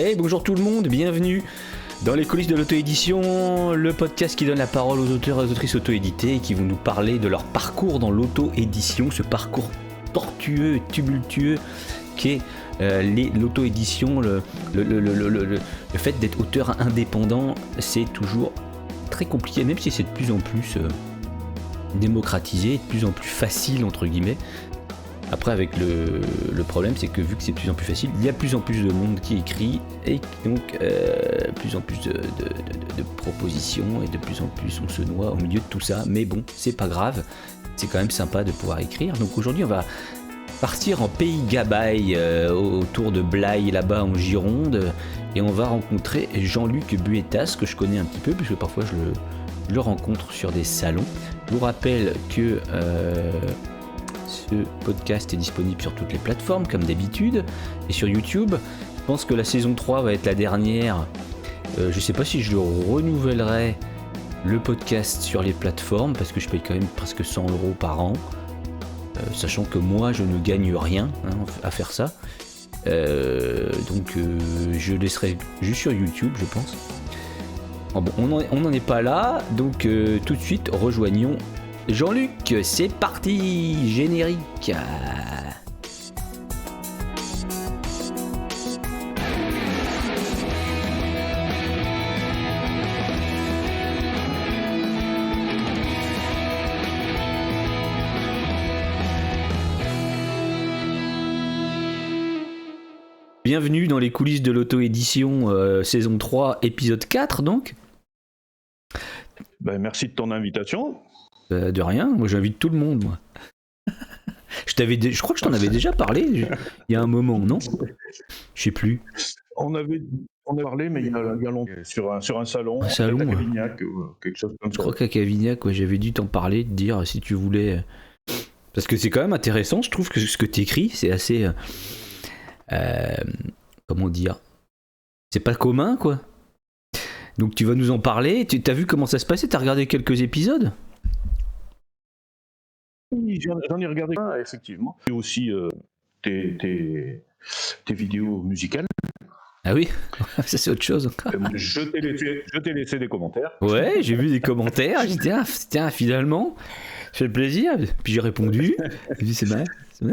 Hey, bonjour tout le monde, bienvenue dans les coulisses de l'auto-édition, le podcast qui donne la parole aux auteurs et aux autrices auto-édités et qui vont nous parler de leur parcours dans l'auto-édition, ce parcours tortueux et tumultueux qu'est l'auto-édition, le fait d'être auteur indépendant, c'est toujours très compliqué, même si c'est de plus en plus démocratisé, de plus en plus facile entre guillemets. Après, avec le problème, c'est que vu que c'est de plus en plus facile, il y a de plus en plus de monde qui écrit et donc plus en plus de propositions et de plus en plus on se noie au milieu de tout ça. Mais bon, c'est pas grave, c'est quand même sympa de pouvoir écrire. Donc aujourd'hui, on va partir en pays Gabaye, autour de Blaye, là-bas en Gironde, et on va rencontrer Jean-Luc Buetas, que je connais un petit peu, puisque parfois je le rencontre sur des salons. Je vous rappelle que ce podcast est disponible sur toutes les plateformes, comme d'habitude, et sur YouTube. Je pense que la saison 3 va être la dernière. Je sais pas si je renouvellerai le podcast sur les plateformes, parce que je paye quand même presque 100 € par an, sachant que moi, je ne gagne rien à faire ça. Donc, je laisserai juste sur YouTube, je pense. Bon, on n'en est pas là, donc tout de suite, rejoignons Jean-Luc, c'est parti, générique. Bienvenue dans les coulisses de l'auto-édition, saison 3, épisode 4 donc. Merci de ton invitation. De rien, moi j'invite tout le monde, moi. Je crois que je t'en avais déjà parlé il y a un moment, non ? Je sais plus. On a parlé, mais il y a longtemps, sur un salon. Un salon, à Cavignac, quelque chose comme ça. Je crois qu'à Cavignac, j'avais dû t'en parler, te dire si tu voulais. Parce que c'est quand même intéressant, je trouve que ce que t'écris, c'est assez. Comment dire ? C'est pas commun, quoi. Donc tu vas nous en parler. T'as vu comment ça se passait ? T'as regardé quelques épisodes ? Oui, j'en ai regardé un, effectivement. Et aussi tes vidéos musicales. Ah oui, ça c'est autre chose. Je t'ai laissé des commentaires. Ouais, j'ai vu des commentaires. J'ai dit, tiens, finalement, ça fait plaisir. Puis j'ai répondu. J'ai dit, c'est vrai.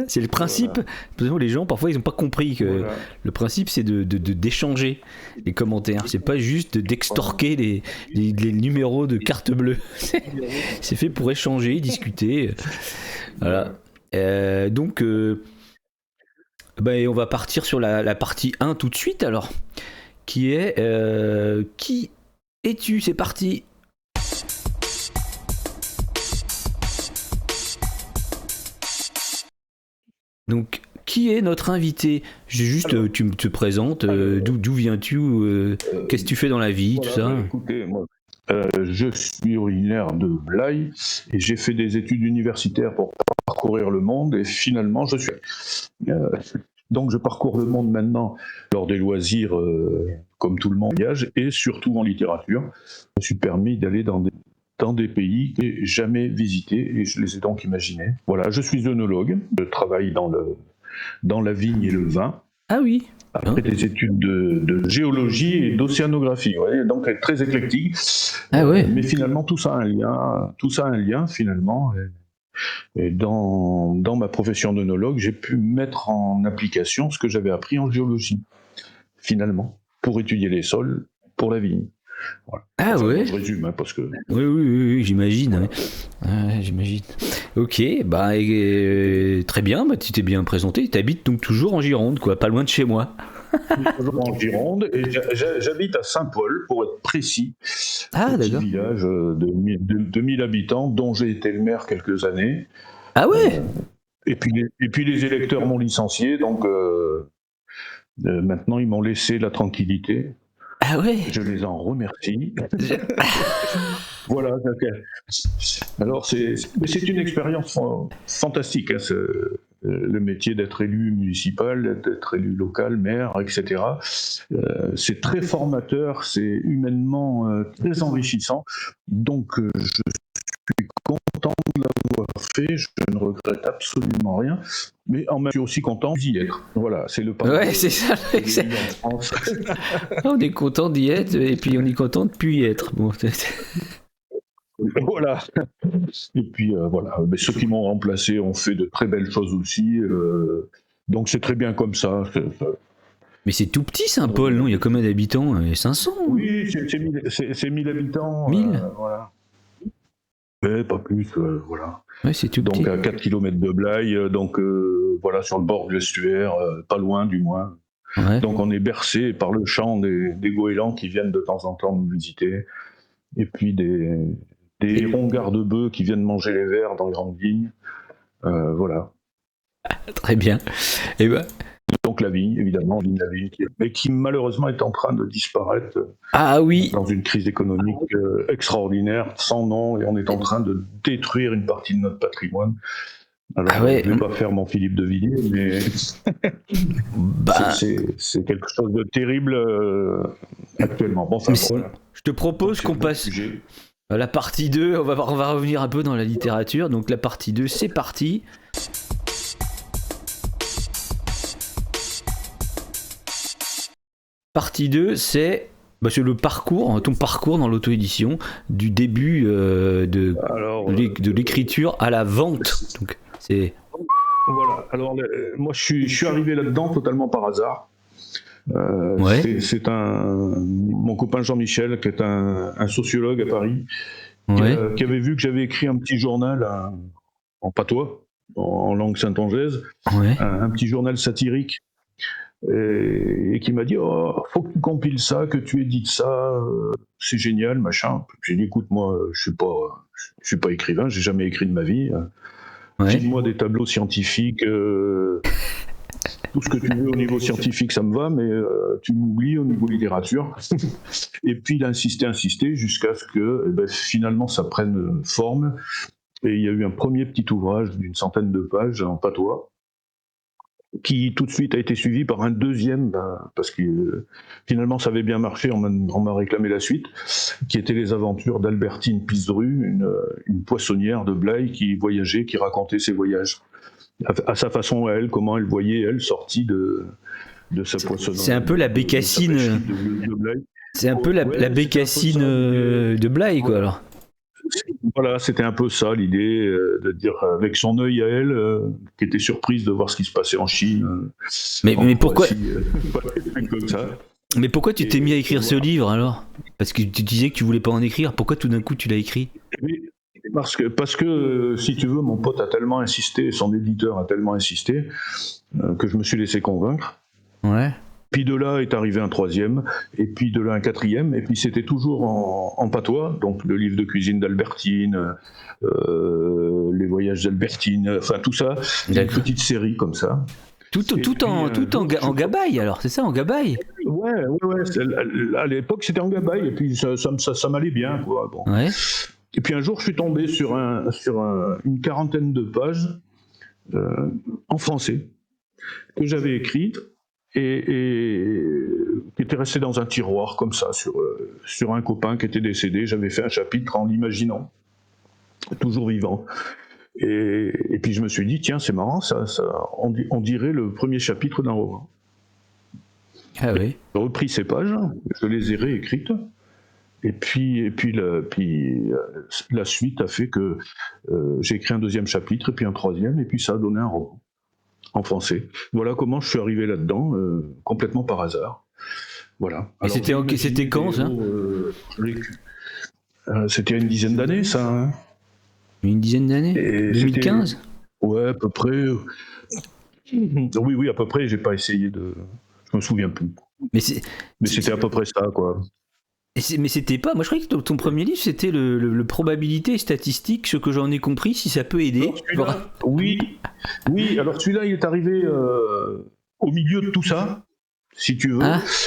C'est le principe. Voilà. Les gens, parfois, ils n'ont pas compris que le principe, c'est d'échanger les commentaires. C'est pas juste d'extorquer les numéros de carte bleue. C'est fait pour échanger, discuter. Voilà. Donc, on va partir sur la partie 1 tout de suite, alors. Qui est... qui es-tu ? C'est parti. Donc, qui est notre invité ? Juste, tu te présentes, d'où viens-tu, qu'est-ce que tu fais dans la vie, tout ça. Écoutez, moi, je suis originaire de Blaye et j'ai fait des études universitaires pour parcourir le monde et finalement, je suis... donc, je parcours le monde maintenant lors des loisirs, comme tout le monde voyage, et surtout en littérature. Je me suis permis d'aller dans des pays que j'ai jamais visités et je les ai donc imaginés. Voilà, je suis œnologue, je travaille dans la vigne et le vin. Ah oui. Après des études de géologie et d'océanographie, vous voyez, donc très éclectique. Ah ouais. Mais finalement, tout ça a un lien finalement. Et dans ma profession d'œnologue, j'ai pu mettre en application ce que j'avais appris en géologie, finalement, pour étudier les sols pour la vigne. Voilà. Ah ouais. Je résume, parce que... Oui, j'imagine. Ouais, j'imagine. Ok, très bien, tu t'es bien présenté. Tu habites donc toujours en Gironde, quoi, pas loin de chez moi. Toujours en Gironde, et j'habite à Saint-Paul, pour être précis. Ah, petit d'accord. Village de 1000 habitants, dont j'ai été le maire quelques années. Ah ouais. Et puis les électeurs m'ont licencié, donc maintenant ils m'ont laissé la tranquillité. Ah ouais. Je les en remercie. Voilà. Alors c'est une expérience fantastique, hein, le métier d'être élu municipal, d'être élu local, maire, etc. C'est très formateur, c'est humainement très enrichissant. Donc je suis content de l'avoir fait, je ne regrette absolument rien, mais en même temps, je suis aussi content d'y être. Voilà, c'est le parcours. Ouais, c'est ça. En France. On est content d'y être et puis on est content de ne plus y être. Bon, Voilà. Et puis voilà, mais ceux qui m'ont remplacé ont fait de très belles choses aussi. Donc c'est très bien comme ça. mais c'est tout petit Saint-Paul, non? Il y a combien d'habitants? 500? Oui, c'est 1000 habitants. 1000? Voilà. Mais pas plus, voilà. Ouais, c'est tout petit. Donc à 4 km de Blaye, donc voilà, sur le bord de l'estuaire, pas loin du moins. Ouais. Donc on est bercé par le chant des goélands qui viennent de temps en temps nous visiter. Et puis des hérons garde-bœufs qui viennent manger les vers dans les grandes vignes. Voilà. Très bien. Et ben. Donc la vigne, évidemment, la vigne, mais qui malheureusement est en train de disparaître. Ah oui. Dans une crise économique extraordinaire, sans nom, et on est en train de détruire une partie de notre patrimoine. Alors, je ne vais pas faire mon Philippe de Villiers, mais c'est quelque chose de terrible actuellement. Bon, voilà. Je te propose qu'on passe à la partie 2. On va revenir un peu dans la littérature. Donc la partie 2, c'est parti. Partie 2, c'est le parcours, ton parcours dans l'auto-édition, du début de l'écriture à la vente. Donc, c'est... Voilà, alors moi je suis arrivé là-dedans totalement par hasard. Ouais. C'est mon copain Jean-Michel, qui est un sociologue à Paris, qui avait vu que j'avais écrit un petit journal en patois, en langue saintongeaise, un petit journal satirique. Et qui m'a dit faut que tu compiles ça, que tu édites ça, c'est génial, machin. J'ai dit écoute, moi je suis pas écrivain, j'ai jamais écrit de ma vie. File-moi des tableaux scientifiques, tout ce que tu veux au niveau scientifique ça me va, mais tu m'oublies au niveau littérature. Et puis il a insisté jusqu'à ce que finalement ça prenne forme. Et il y a eu un premier petit ouvrage d'une centaine de pages en patois, qui tout de suite a été suivi par un deuxième, parce que finalement ça avait bien marché, on m'a réclamé la suite, qui était les aventures d'Albertine Pizdru, une poissonnière de Blaye qui voyageait, qui racontait ses voyages, à sa façon à elle, comment elle voyait, elle, sortie de sa poissonnerie. C'est un peu la bécassine de Blaye. C'est un peu la bécassine de Blaye, quoi, alors. Voilà, c'était un peu ça l'idée, de dire avec son œil à elle, qui était surprise de voir ce qui se passait en Chine. Mais pourquoi comme ça. Mais pourquoi tu t'es mis à écrire ce livre alors? Parce que tu disais que tu voulais pas en écrire. Pourquoi tout d'un coup tu l'as écrit? Parce que si tu veux, mon pote a tellement insisté, son éditeur a tellement insisté, que je me suis laissé convaincre. Ouais. Puis de là est arrivé un troisième, et puis de là un quatrième, et puis c'était toujours en patois, donc le livre de cuisine d'Albertine, les voyages d'Albertine, enfin tout ça, une petite série comme ça. Tout en gabaille alors, c'est ça, en gabaille? Ouais. À l'époque c'était en gabaille, et puis ça m'allait bien, quoi. Bon. Ouais. Et puis un jour je suis tombé sur une quarantaine de pages en français que j'avais écrites, et qui était resté dans un tiroir comme ça sur un copain qui était décédé. J'avais fait un chapitre en l'imaginant, toujours vivant. Et puis je me suis dit tiens, c'est marrant, ça on dirait le premier chapitre d'un roman. Ah oui. J'ai repris ces pages, je les ai réécrites, et puis la suite a fait que j'ai écrit un deuxième chapitre, et puis un troisième, et puis ça a donné un roman en français. Voilà comment je suis arrivé là-dedans, complètement par hasard. Voilà. Et alors, c'était quand ça? C'était il y a une dizaine d'années, ça. Hein. Une dizaine d'années? 2015? Ouais, à peu près. Oui, à peu prprès. J'ai pas essayé de. Je me souviens plus. Mais c'était à peu près ça, quoi. Mais c'était pas. Moi, je croyais que ton premier livre, c'était le probabilité et statistique, ce que j'en ai compris, si ça peut aider. Oui. Alors celui-là, il est arrivé au milieu de tout ça, si tu veux,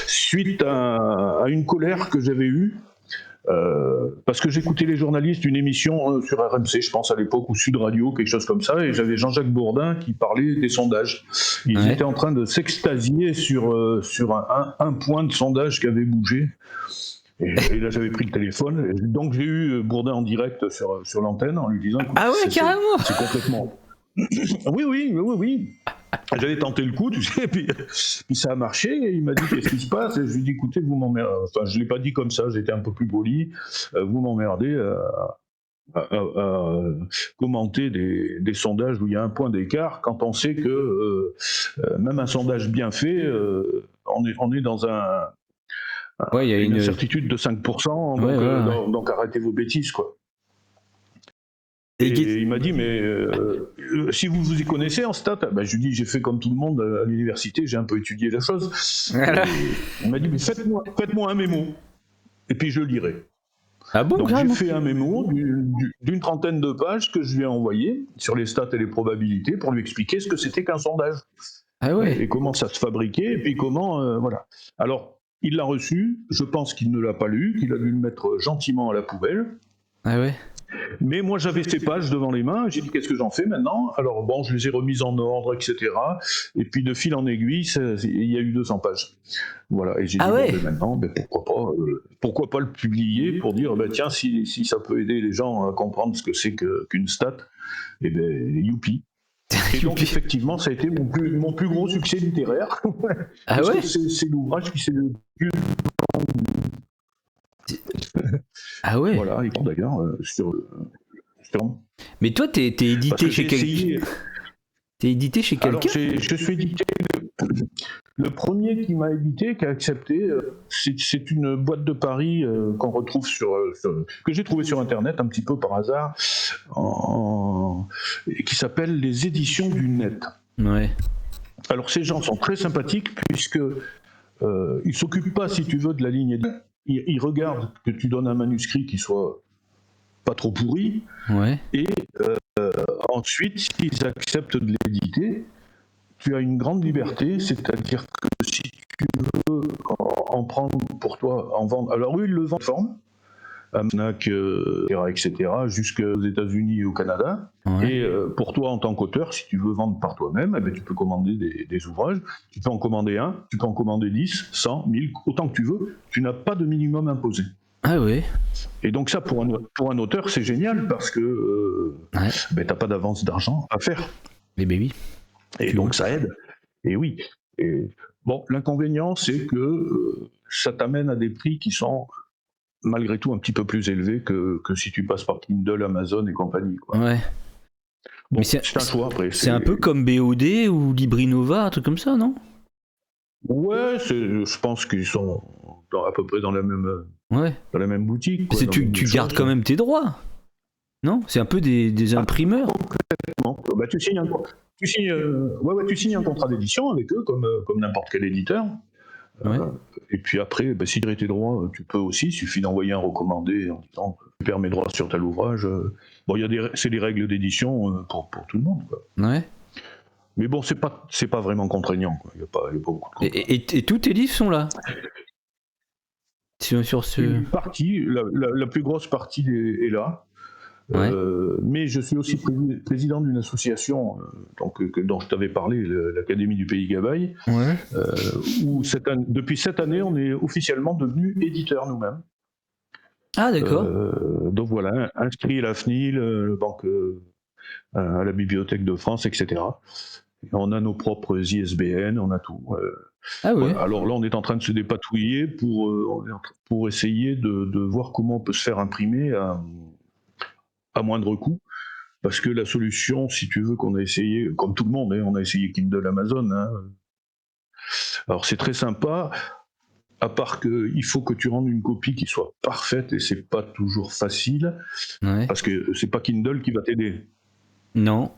suite à une colère que j'avais eue. Parce que j'écoutais les journalistes d'une émission sur RMC, je pense à l'époque, ou Sud Radio, quelque chose comme ça, et j'avais Jean-Jacques Bourdin qui parlait des sondages. Ils étaient en train de s'extasier sur un point de sondage qui avait bougé. Et là, j'avais pris le téléphone, donc j'ai eu Bourdin en direct sur l'antenne en lui disant... Ah ouais, carrément. C'est complètement... Oui. J'avais tenté le coup, tu sais, puis ça a marché, et il m'a dit qu'est-ce qui se passe, et je lui ai dit écoutez, vous m'emmerdez, enfin je ne l'ai pas dit comme ça, j'étais un peu plus poli, vous m'emmerdez à commenter des sondages où il y a un point d'écart, quand on sait que même un sondage bien fait, on est dans Ouais, il y a une incertitude de 5%, donc arrêtez vos bêtises, quoi. Et il m'a dit, mais si vous vous y connaissez en stats, je lui dis, j'ai fait comme tout le monde à l'université, j'ai un peu étudié la chose. Il m'a dit, mais faites-moi un mémo, et puis je le lirai. Ah bon, donc j'ai fait un mémo d'une trentaine de pages que je lui ai envoyé sur les stats et les probabilités pour lui expliquer ce que c'était qu'un sondage. Ah ouais. Et comment ça se fabriquait, et puis comment... voilà. Alors, il l'a reçu, je pense qu'il ne l'a pas lu, qu'il a dû le mettre gentiment à la poubelle. Ah ouais. Mais moi, j'avais ces pages devant les mains, j'ai dit, qu'est-ce que j'en fais maintenant ? Alors bon, je les ai remises en ordre, etc. Et puis, de fil en aiguille, il y a eu 200 pages. Voilà, et j'ai dit, maintenant, pourquoi pas le publier pour dire, tiens, si ça peut aider les gens à comprendre ce que c'est qu'une stat, eh ben, youpi. Et donc, effectivement, ça a été mon plus gros succès littéraire. Ah ouais ? C'est l'ouvrage qui s'est le plus... Ah ouais. Voilà, et d'ailleurs, sur... Mais toi, t'es édité chez quelqu'un. T'es édité chez quelqu'un ? Je suis édité. Le premier qui m'a édité, qui a accepté, c'est une boîte de Paris qu'on retrouve que j'ai trouvé sur Internet un petit peu par hasard, qui s'appelle les Éditions du Net. Ouais. Alors ces gens sont très sympathiques puisque ils s'occupent pas, si tu veux, de la ligne éditoriale. Ils regardent que tu donnes un manuscrit qui soit pas trop pourri, et ensuite, s'ils acceptent de l'éditer, tu as une grande liberté, c'est-à-dire que si tu veux en prendre pour toi, en vendre... Alors eux, ils le vendent en forme, à Fnac, etc., jusqu'aux États-Unis et au Canada. Ouais. Et pour toi, en tant qu'auteur, si tu veux vendre par toi-même, tu peux commander des ouvrages. Tu peux en commander 1, tu peux en commander 10, 100, 1000, autant que tu veux. Tu n'as pas de minimum imposé. Ah oui. Et donc ça, pour un auteur, c'est génial parce que t'as pas d'avance d'argent à faire. Mais oui. Et donc ça aide. Et oui. Et, bon, l'inconvénient, c'est que ça t'amène à des prix qui sont malgré tout un petit peu plus élevés que si tu passes par Kindle, Amazon et compagnie, quoi. Ouais. Bon, c'est un choix après. C'est un peu comme BOD ou Librinova, un truc comme ça, non ? Ouais, je pense qu'ils sont à peu près dans la même boutique. Quoi, tu gardes quand même tes droits, non ? C'est un peu des imprimeurs. Complètement. Tu signes un contrat d'édition avec eux, comme n'importe quel éditeur. Ouais. Et puis après, si tu as tes droits, tu peux aussi, il suffit d'envoyer un recommandé en disant tu perds mes droits sur tel ouvrage. Bon, c'est des règles d'édition pour tout le monde, quoi. Ouais. Mais bon, c'est pas vraiment contraignant, quoi. Il y a pas beaucoup de contraintes. Et tous tes livres sont là. Sur ce... Une partie, la plus grosse partie est là. Ouais. Mais je suis aussi président d'une association dont je t'avais parlé, l'Académie du Pays Gabaye, où depuis cette année, on est officiellement devenus éditeurs nous-mêmes. Ah d'accord. Donc voilà, inscrit à la FNIL, à la Bibliothèque de France, etc. Et on a nos propres ISBN, on a tout. Ah oui. Voilà. Alors là, on est en train de se dépatouiller pour essayer de voir comment on peut se faire imprimer à moindre coût, parce que la solution, si tu veux, qu'on a essayé, comme tout le monde, on a essayé Kindle, Amazon. Alors c'est très sympa, à part qu'il faut que tu rendes une copie qui soit parfaite, et c'est pas toujours facile, parce que c'est pas Kindle qui va t'aider. Non.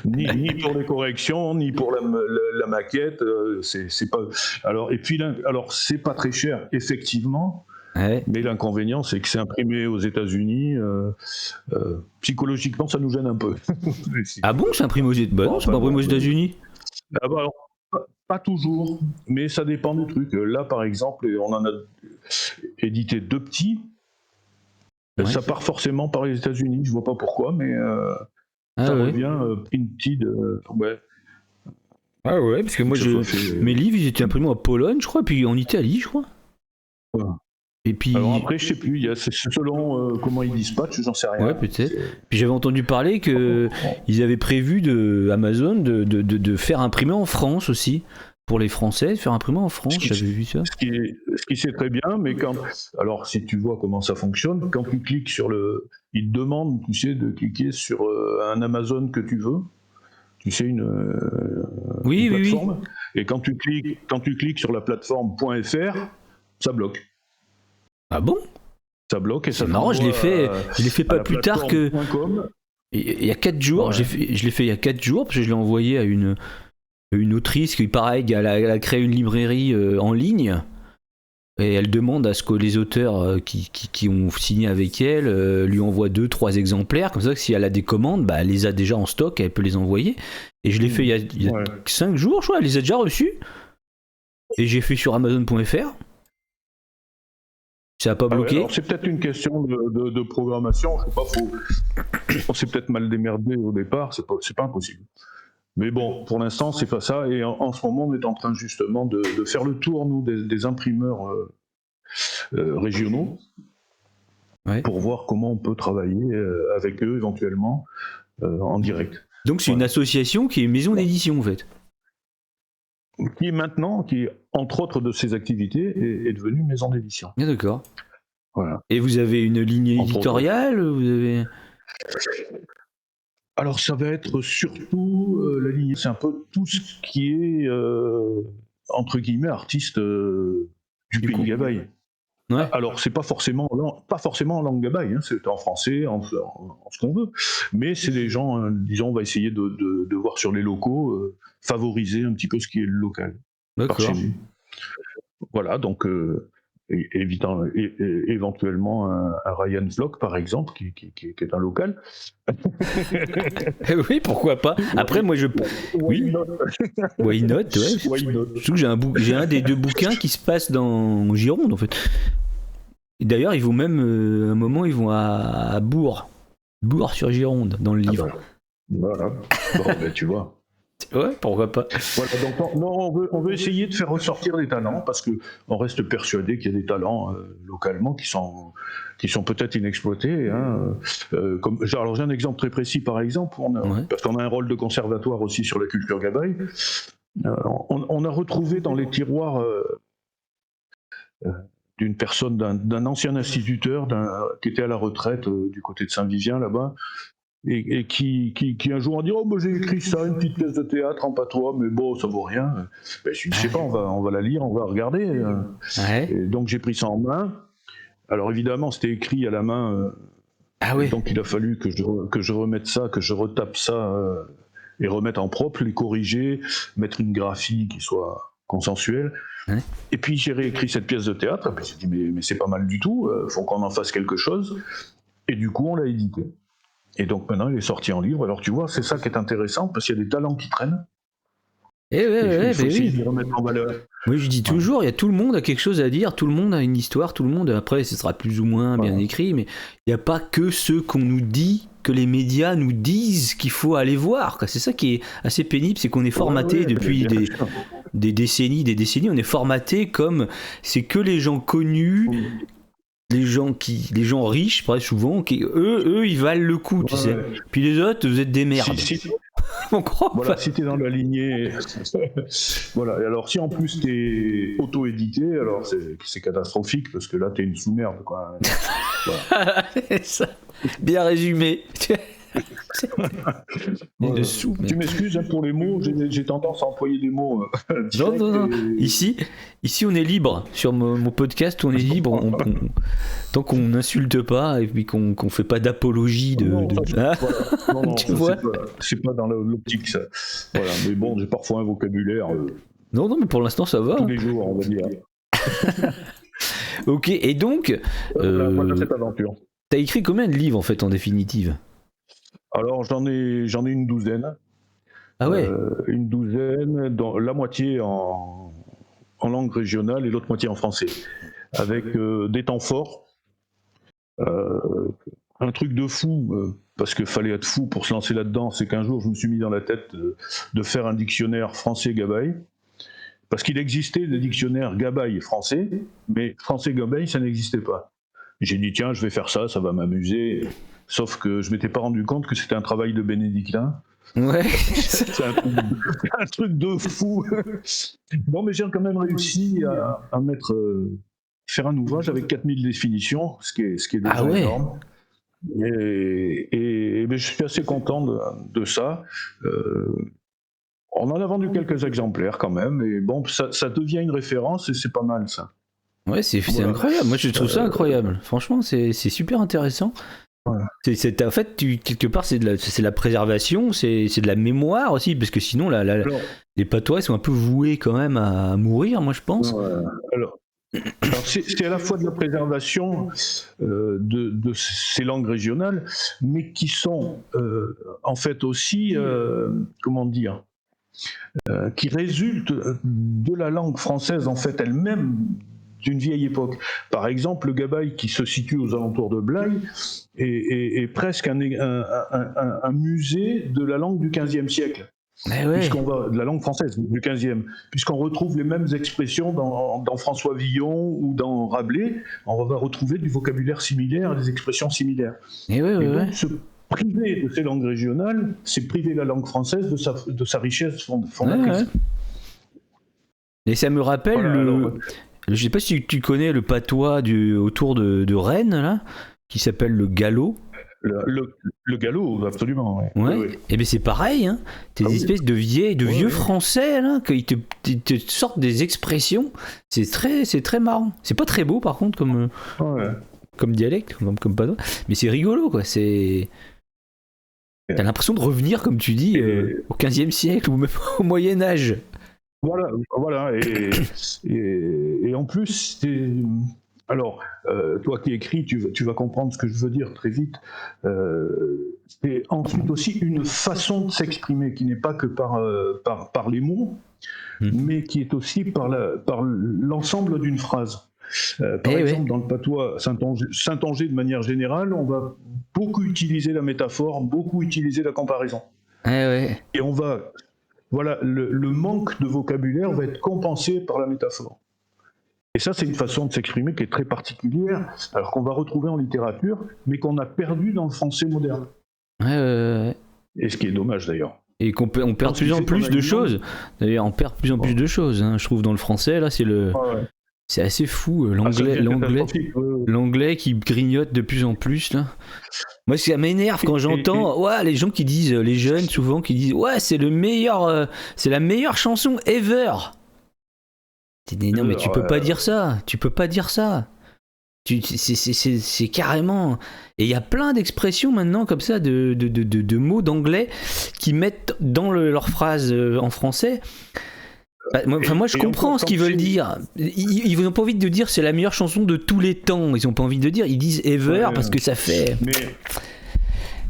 Ni pour les corrections, ni pour la maquette, c'est pas. Alors c'est pas très cher, effectivement. Ouais. Mais l'inconvénient, c'est que c'est imprimé aux États-Unis. Psychologiquement, ça nous gêne un peu. Ah bon, c'est imprimé aux États-Unis ? Non, c'est pas imprimé aux États-Unis. Alors, pas toujours, mais ça dépend du truc. Là, par exemple, on en a édité 2 petits. Ça part forcément par les États-Unis. Je vois pas pourquoi, mais ça revient printed. Ouais. Ah ouais, parce que moi, mes livres, ils étaient imprimés en Pologne, je crois, puis en Italie, je crois. Et puis... Alors après, je sais plus, c'est selon comment ils dispatchent, j'en sais rien. Ouais, peut-être. Puis j'avais entendu parler qu'ils avaient prévu Amazon de faire imprimer en France aussi. Pour les Français, de faire imprimer en France, j'avais vu ça. Ce qui c'est très bien, mais alors si tu vois comment ça fonctionne, quand tu cliques sur ils te demandent, tu sais, de cliquer sur un Amazon que tu veux. Tu sais, une plateforme. Oui. Et quand tu cliques sur la plateforme .fr, ça bloque. Ah bon ? Ça bloque et ça. C'est marrant, je l'ai fait pas plus tard que. Il y a 4 jours, ouais. Je l'ai fait il y a 4 jours, parce que je l'ai envoyé à une autrice qui, pareil, elle a créé une librairie en ligne. Et elle demande à ce que les auteurs qui ont signé avec elle lui envoient 2-3 exemplaires, comme ça que si elle a des commandes, bah, elle les a déjà en stock, elle peut les envoyer. Et je l'ai fait il y a 5 jours, je crois, elle les a déjà reçus. Et j'ai fait sur Amazon.fr. Ça n'a pas bloqué. Alors c'est peut-être une question de programmation, je sais pas, on s'est peut-être mal démerdé au départ, c'est pas impossible. Mais bon, pour l'instant, c'est pas ça. Et en ce moment, on est en train justement de faire le tour, nous, des imprimeurs régionaux, pour voir comment on peut travailler avec eux, éventuellement, en direct. Donc, c'est une association qui est une maison d'édition, en fait. Qui, entre autres de ses activités, est devenue maison d'édition. Ah, d'accord. Voilà. Et vous avez une ligne éditoriale ? Alors ça va être surtout la ligne, c'est un peu tout ce qui est entre guillemets artiste du pays Gabaye. Ouais. Alors c'est pas forcément en langue Gabaye, hein, c'est en français, en ce qu'on veut, mais c'est des gens, disons, on va essayer de voir sur les locaux, favoriser un petit peu ce qui est local. D'accord. Par chez nous. Voilà, donc éventuellement un Ryan Vlog par exemple qui est un local. Oui, pourquoi pas. Après moi Why not, ouais. Why not. Surtout que j'ai un des 2 bouquins qui se passe en Gironde en fait. Et d'ailleurs ils vont même un moment ils vont à Bourg sur Gironde dans le livre. Voilà. Bon, tu vois. Ouais, pourquoi pas. Voilà, donc on veut essayer de faire ressortir des talents parce que on reste persuadé qu'il y a des talents localement qui sont peut-être inexploités. Hein, alors j'ai un exemple très précis par exemple, parce qu'on a un rôle de conservatoire aussi sur la culture Gabaye. On a retrouvé dans les tiroirs d'une personne, d'un ancien instituteur qui était à la retraite du côté de Saint-Vivien là-bas. Et qui un jour a dit j'ai écrit ça, une petite pièce de théâtre en patois, mais bon ça vaut rien. Je ne sais pas, on va la lire, on va regarder. Ouais. Et donc j'ai pris ça en main. Alors évidemment c'était écrit à la main. Donc il a fallu que je remette ça, que je retape ça et remettre en propre, les corriger, mettre une graphie qui soit consensuelle. Ouais. Et puis j'ai réécrit cette pièce de théâtre. Et puis j'ai dit mais c'est pas mal du tout, faut qu'on en fasse quelque chose. Et du coup on l'a édité. Et donc maintenant, il est sorti en livre. Alors tu vois, c'est ça qui est intéressant, parce qu'il y a des talents qui traînent. Il faut essayer de les remettre en valeur. Oui, je dis toujours, il y a tout le monde a quelque chose à dire, tout le monde a une histoire, tout le monde, après, ce sera plus ou moins bien écrit, mais il n'y a pas que ceux qu'on nous dit, que les médias nous disent qu'il faut aller voir. C'est ça qui est assez pénible, c'est qu'on est formaté depuis des décennies, on est formaté comme c'est que les gens connus... Les gens riches, presque souvent, eux, ils valent le coup, tu sais. Puis les autres, vous êtes des merdes. On croit. Voilà, si t'es dans la lignée. Voilà. Et alors, si en plus t'es auto-édité, alors c'est catastrophique parce que là, t'es une sous-merde, quoi. Voilà. Ça. Bien résumé. Tu m'excuses pour les mots, j'ai tendance à employer des mots. Non. Ici, on est libre. Sur mon podcast, on est libre. Tant qu'on n'insulte pas et puis qu'on fait pas d'apologie Non, tu vois, c'est pas dans l'optique ça. Voilà, mais bon, j'ai parfois un vocabulaire. Non, mais pour l'instant ça va. Tous les jours, on va dire. Ok, et donc. Voilà cette aventure. T'as écrit combien de livres en fait en définitive ? Alors j'en ai une douzaine. Ah ouais. Une douzaine, dans la moitié en langue régionale et l'autre moitié en français, avec des temps forts. Un truc de fou, parce qu'il fallait être fou pour se lancer là-dedans, c'est qu'un jour je me suis mis dans la tête de faire un dictionnaire français Gabaye. Parce qu'il existait le dictionnaire Gabaye français, mais français-Gabaye, ça n'existait pas. J'ai dit, tiens, je vais faire ça, ça va m'amuser. Sauf que je m'étais pas rendu compte que c'était un travail de bénédictin. Ouais. C'est un truc de fou. Non, mais j'ai quand même réussi à mettre, faire un ouvrage avec 4000 définitions, ce qui est déjà énorme. Et je suis assez content de ça. On en a vendu quelques exemplaires quand même, et bon, ça devient une référence et c'est pas mal ça. Ouais, c'est incroyable. Moi, je trouve ça incroyable. Franchement, c'est super intéressant. Voilà. En fait, quelque part, c'est de la préservation, c'est de la mémoire aussi, parce que sinon, les patois sont un peu voués quand même à mourir, moi, je pense. Alors c'est à la fois de la préservation de ces langues régionales, mais qui sont en fait aussi, comment dire, qui résultent de la langue française en fait elle-même, d'une vieille époque. Par exemple, le Gabaye, qui se situe aux alentours de Blaye, est presque un musée de la langue du XVe siècle. Puisqu'on va, de la langue française du XVe, puisqu'on retrouve les mêmes expressions dans François Villon ou dans Rabelais, on va retrouver du vocabulaire similaire, des expressions similaires. Et donc, se priver de ces langues régionales, c'est priver la langue française de sa richesse fondatrice. Et ça me rappelle je sais pas si tu connais le patois autour de Rennes, là, qui s'appelle le gallo. Le gallo, absolument. Ouais. Oui. Et bien c'est pareil, hein. Des espèces de vieux français là, qui te sortent des expressions. C'est très marrant. C'est pas très beau par contre comme dialecte, comme patois, mais c'est rigolo quoi. T'as l'impression de revenir, comme tu dis, au XVe siècle ou même au Moyen Âge. Voilà, et en plus, alors, toi qui écris, tu vas comprendre ce que je veux dire très vite. C'est ensuite aussi une façon de s'exprimer qui n'est pas que par les mots, mais qui est aussi par l'ensemble d'une phrase. Par exemple, dans le patois saintongeais de manière générale, on va beaucoup utiliser la métaphore, beaucoup utiliser la comparaison. Et on va... Voilà, le manque de vocabulaire va être compensé par la métaphore. Et ça, c'est une façon de s'exprimer qui est très particulière, alors qu'on va retrouver en littérature, mais qu'on a perdu dans le français moderne. Et ce qui est dommage d'ailleurs. Et qu'on perd de plus en plus de choses. D'ailleurs, on perd de plus en plus de choses. Hein. Je trouve dans le français, là, c'est assez fou. L'anglais qui grignote de plus en plus, là. Moi, ça m'énerve quand j'entends les gens qui disent, les jeunes souvent, qui disent c'est la meilleure chanson ever. Non, mais tu peux pas dire ça. Tu peux pas dire ça. C'est carrément. Et il y a plein d'expressions maintenant comme ça, de mots d'anglais qui mettent dans leurs phrases en français. Moi, je comprends ce qu'ils veulent dire. Ils n'ont pas envie de dire c'est la meilleure chanson de tous les temps. Ils n'ont pas envie de dire. Ils disent ever parce que ça fait.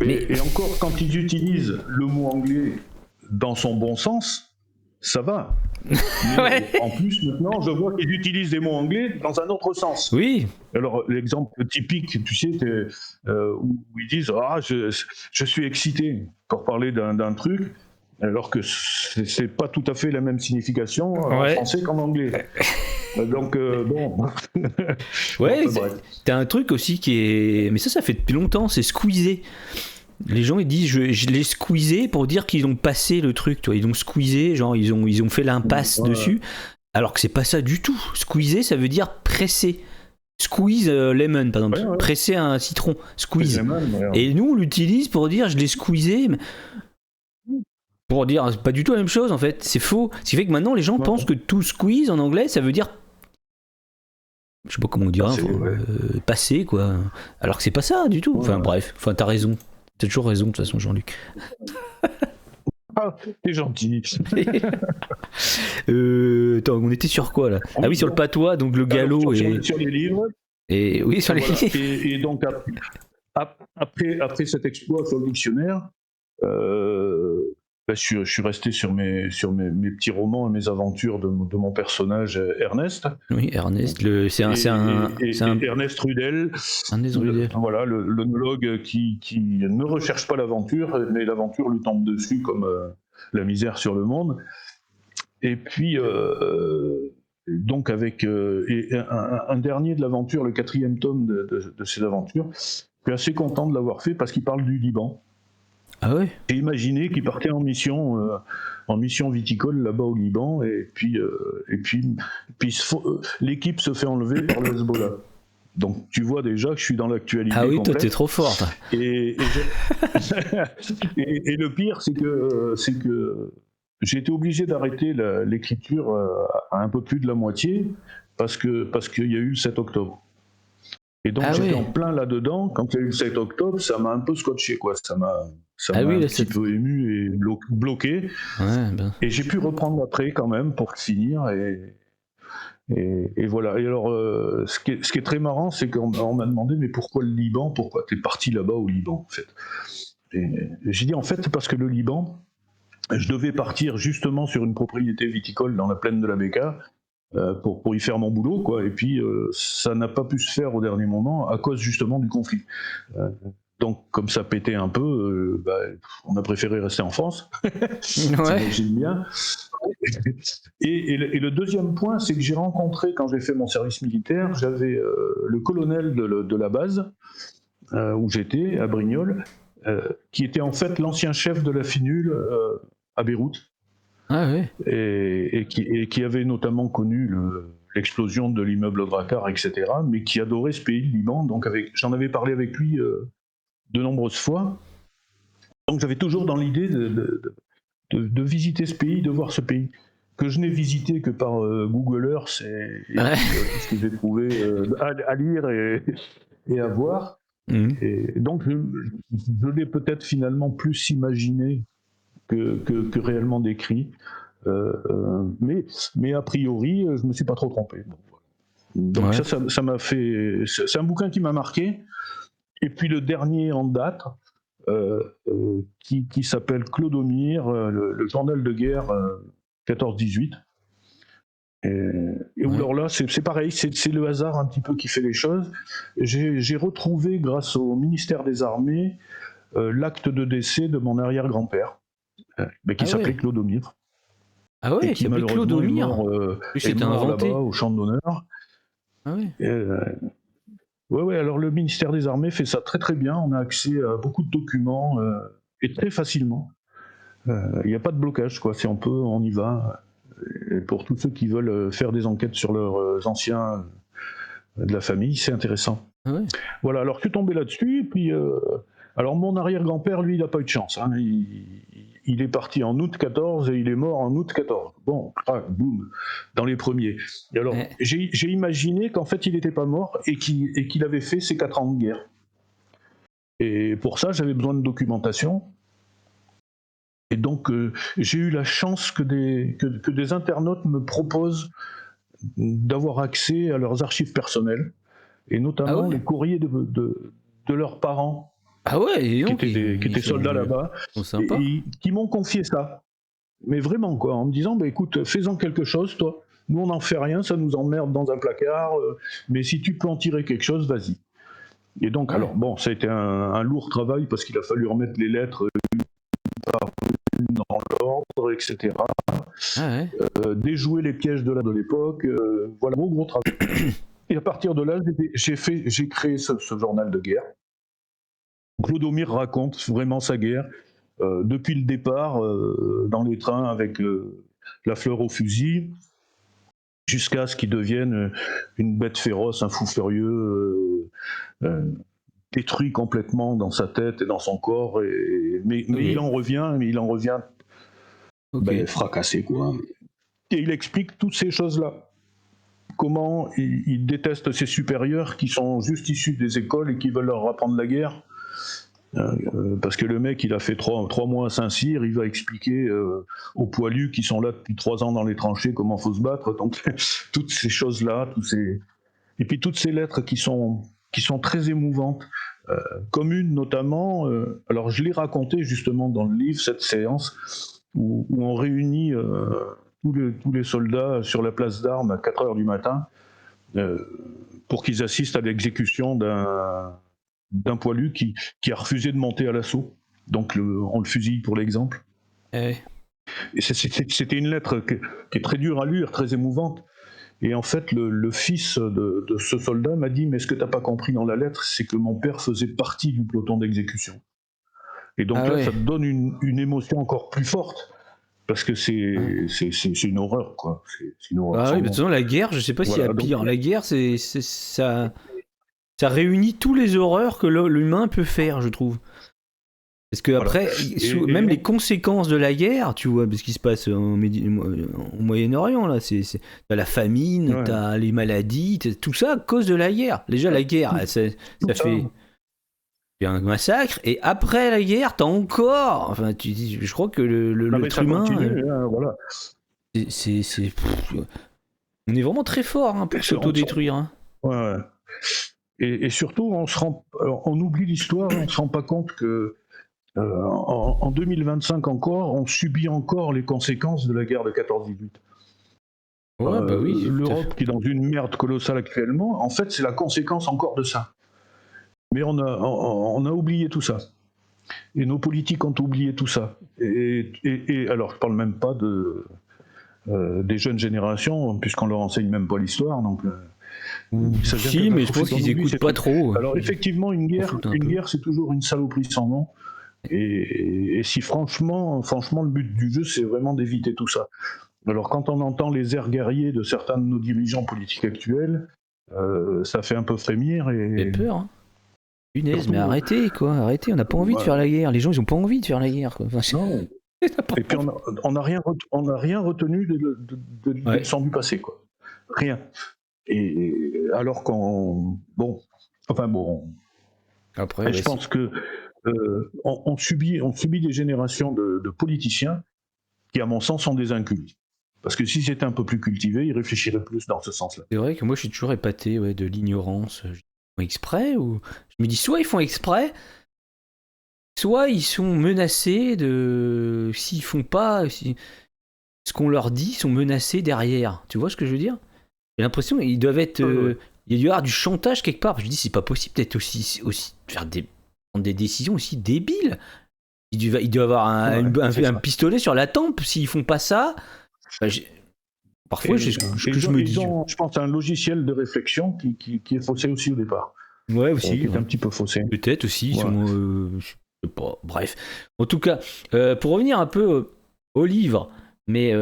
Et encore, quand ils utilisent le mot anglais dans son bon sens, ça va. Mais en plus, maintenant, je vois qu'ils utilisent des mots anglais dans un autre sens. Oui. Alors, l'exemple typique, tu sais, où ils disent je suis excité pour parler d'un truc. Alors que c'est pas tout à fait la même signification en français qu'en anglais. Donc bon. T'as un truc aussi qui est, mais ça fait depuis longtemps, c'est squeezer. Les gens ils disent je l'ai squeezé pour dire qu'ils ont passé le truc, tu vois, ils ont squeezé, genre ils ont fait l'impasse dessus, alors que c'est pas ça du tout. Squeezer, ça veut dire presser. Squeeze lemon par exemple, presser un citron, squeeze. Et nous on l'utilise pour dire je l'ai squeezé. Mais... Pour dire, c'est pas du tout la même chose en fait, c'est faux. Ce qui fait que maintenant les gens pensent que tout squeeze en anglais ça veut dire. Je sais pas comment on dirait, passer quoi. Alors que c'est pas ça du tout. Enfin bref, t'as raison. T'as toujours raison de toute façon, Jean-Luc. T'es gentil. Attends, on était sur quoi là ? Ah oui, sur le patois, donc le gallo sur les livres. Et oui, sur les livres. Et donc après cet exploit sur le dictionnaire. Je suis resté sur mes petits romans et mes aventures de mon personnage Ernest. Oui, Ernest, c'est Ernest Rudel. Ernest Rudel. Voilà, l'œnologue qui ne recherche pas l'aventure, mais l'aventure lui tombe dessus comme la misère sur le monde. Et puis, donc avec un dernier de l'aventure, le 4e tome de ces aventures. Je suis assez content de l'avoir fait parce qu'il parle du Liban. Ah ouais. J'ai imaginé qu'il partait en mission viticole là-bas au Liban, et puis l'équipe se fait enlever par le Hezbollah. Donc tu vois déjà que je suis dans l'actualité. Ah oui, complète. toi t'es trop fort. Toi. Et le pire, c'est que j'ai été obligé d'arrêter l'écriture à un peu plus de la moitié parce qu'il y a eu le 7 octobre. Et donc j'étais en plein là-dedans. Quand il y a eu le 7 octobre, ça m'a un peu scotché, quoi. Ça m'a un petit peu ému et bloqué. Ouais, ben. Et j'ai pu reprendre après quand même pour finir. Et voilà. Et alors, ce qui est très marrant, c'est qu'on m'a demandé, mais pourquoi le Liban ? Pourquoi t'es parti là-bas au Liban, en fait ? Et j'ai dit, en fait, c'est parce que le Liban, je devais partir justement sur une propriété viticole dans la plaine de la Bekaa pour y faire mon boulot, quoi. Et puis, ça n'a pas pu se faire au dernier moment à cause justement du conflit. Donc, comme ça pétait un peu, on a préféré rester en France. J'imagine bien. Et le deuxième point, c'est que j'ai rencontré, quand j'ai fait mon service militaire, j'avais le colonel de la base où j'étais, à Brignoles, qui était en fait l'ancien chef de la FINUL à Beyrouth. Ah ouais. Et qui avait notamment connu l'explosion de l'immeuble Drakkar, etc., mais qui adorait ce pays, le Liban. Donc j'en avais parlé avec lui de nombreuses fois. Donc j'avais toujours dans l'idée de visiter ce pays, de voir ce pays, que je n'ai visité que par Google Earth et tout ce que j'ai trouvé à lire et à voir. Et donc je l'ai peut-être finalement plus imaginé que réellement décrit. Mais a priori, je me suis pas trop trompé. Donc ça m'a fait. C'est un bouquin qui m'a marqué. Et puis le dernier en date, qui s'appelle Clodomir, le journal de guerre 14-18. Et alors là, c'est pareil, c'est le hasard un petit peu qui fait les choses. J'ai retrouvé, grâce au ministère des Armées, l'acte de décès de mon arrière-grand-père, qui s'appelait Clodomir. Ah ouais, qui s'appelait Clodomir. C'était inventé là-bas au champ d'honneur. Ah ouais. Ouais, alors le ministère des Armées fait ça très très bien. On a accès à beaucoup de documents et très facilement. Il n'y a pas de blocage, quoi. Si on peut, on y va. Et pour tous ceux qui veulent faire des enquêtes sur leurs anciens de la famille, c'est intéressant. Ah ouais. Voilà, alors je suis tombé là-dessus. Et puis, alors mon arrière-grand-père, lui, il n'a pas eu de chance. Hein. Il est parti en août 14 et il est mort en août 14. Bon, boum, dans les premiers. Et alors, j'ai imaginé qu'en fait, il n'était pas mort et qu'il avait fait ses 4 ans de guerre. Et pour ça, j'avais besoin de documentation. Et donc, j'ai eu la chance que des internautes me proposent d'avoir accès à leurs archives personnelles, et notamment les courriers de leurs parents. Ah ouais, qui étaient soldats là-bas, et qui m'ont confié ça. Mais vraiment, quoi, en me disant, écoute, fais-en quelque chose, toi. Nous, on n'en fait rien, ça nous emmerde dans un placard, mais si tu peux en tirer quelque chose, vas-y. Et donc, alors, bon, ça a été un lourd travail, parce qu'il a fallu remettre les lettres par une dans l'ordre, etc. Déjouer les pièges de l'époque, voilà, gros travail. Et à partir de là, j'ai créé ce journal de guerre. Clodomir raconte vraiment sa guerre, depuis le départ, dans les trains avec la fleur au fusil, jusqu'à ce qu'il devienne une bête féroce, un fou furieux, détruit complètement dans sa tête et dans son corps, mais il en revient fracassé, quoi. Et il explique toutes ces choses-là. Comment il déteste ses supérieurs qui sont juste issus des écoles et qui veulent leur apprendre la guerre. Parce que le mec, il a fait 3 mois à Saint-Cyr, il va expliquer aux poilus qui sont là depuis 3 ans dans les tranchées comment il faut se battre. Donc, toutes ces choses-là, et puis toutes ces lettres qui sont très émouvantes, comme une notamment, alors je l'ai raconté justement dans le livre, cette séance, où on réunit tous les soldats sur la place d'armes à 4h du matin pour qu'ils assistent à l'exécution d'un poilu qui a refusé de monter à l'assaut. Donc on le fusille pour l'exemple. Et c'était une lettre qui est très dure à lire, très émouvante. Et en fait, le fils de ce soldat m'a dit, mais ce que tu n'as pas compris dans la lettre, c'est que mon père faisait partie du peloton d'exécution. Et donc là, ça te donne une émotion encore plus forte. Parce que c'est une horreur, quoi. C'est une horreur. Ah oui, de toute façon, la guerre, je sais pas s'il y a pire. La guerre, ça réunit tous les horreurs que l'humain peut faire, je trouve. Parce que après, même les conséquences de la guerre, tu vois, ce qui se passe au Moyen-Orient, là, t'as la famine, t'as les maladies, tout ça à cause de la guerre. Déjà, la guerre, ça fait un massacre, et après la guerre, t'as encore. Enfin, je crois que l'être humain. Voilà. On est vraiment très fort pour s'autodétruire. Hein. Ouais. Et surtout, on oublie l'histoire, on ne se rend pas compte que en 2025 encore, on subit encore les conséquences de la guerre de 14-18. Ouais, bah oui. L'Europe qui est dans une merde colossale actuellement, en fait, c'est la conséquence encore de ça. Mais on a oublié tout ça. Et nos politiques ont oublié tout ça. Et alors, je ne parle même pas des jeunes générations, puisqu'on leur enseigne même pas l'histoire. Donc, si, mais je pense qu'ils n'écoutent pas trop. Alors, effectivement, une guerre, c'est toujours une saloperie sans nom. Et si franchement, le but du jeu, c'est vraiment d'éviter tout ça. Alors, quand on entend les airs guerriers de certains de nos dirigeants politiques actuels, ça fait un peu frémir. Et peur, hein. Punaise, mais arrêtez, on n'a pas envie de faire la guerre. Les gens, ils ont pas envie de faire la guerre, quoi. Enfin, non. Et puis, on n'a rien retenu des leçons du passé, quoi. Rien. Et alors Après, je pense que on subit des générations de politiciens qui, à mon sens, sont des incultes. Parce que si c'était un peu plus cultivé, ils réfléchiraient plus dans ce sens-là. C'est vrai que moi, je suis toujours épaté de l'ignorance. Ils font exprès ou... Je me dis, soit ils font exprès, soit ils sont menacés de... S'ils font pas... Ce qu'on leur dit, ils sont menacés derrière. Tu vois ce que je veux dire? J'ai l'impression qu'ils doivent être... Il doit y avoir du chantage quelque part. Je me dis, c'est pas possible d'être aussi prendre des décisions aussi débiles. Il doit avoir un pistolet sur la tempe s'ils font pas ça. Parfois, je me dis. Je pense à un logiciel de réflexion qui est faussé aussi au départ. Ouais, aussi. Qui est un petit peu faussé. Peut-être aussi. Ils sont, je sais pas. Bref. En tout cas, pour revenir un peu au livre, mais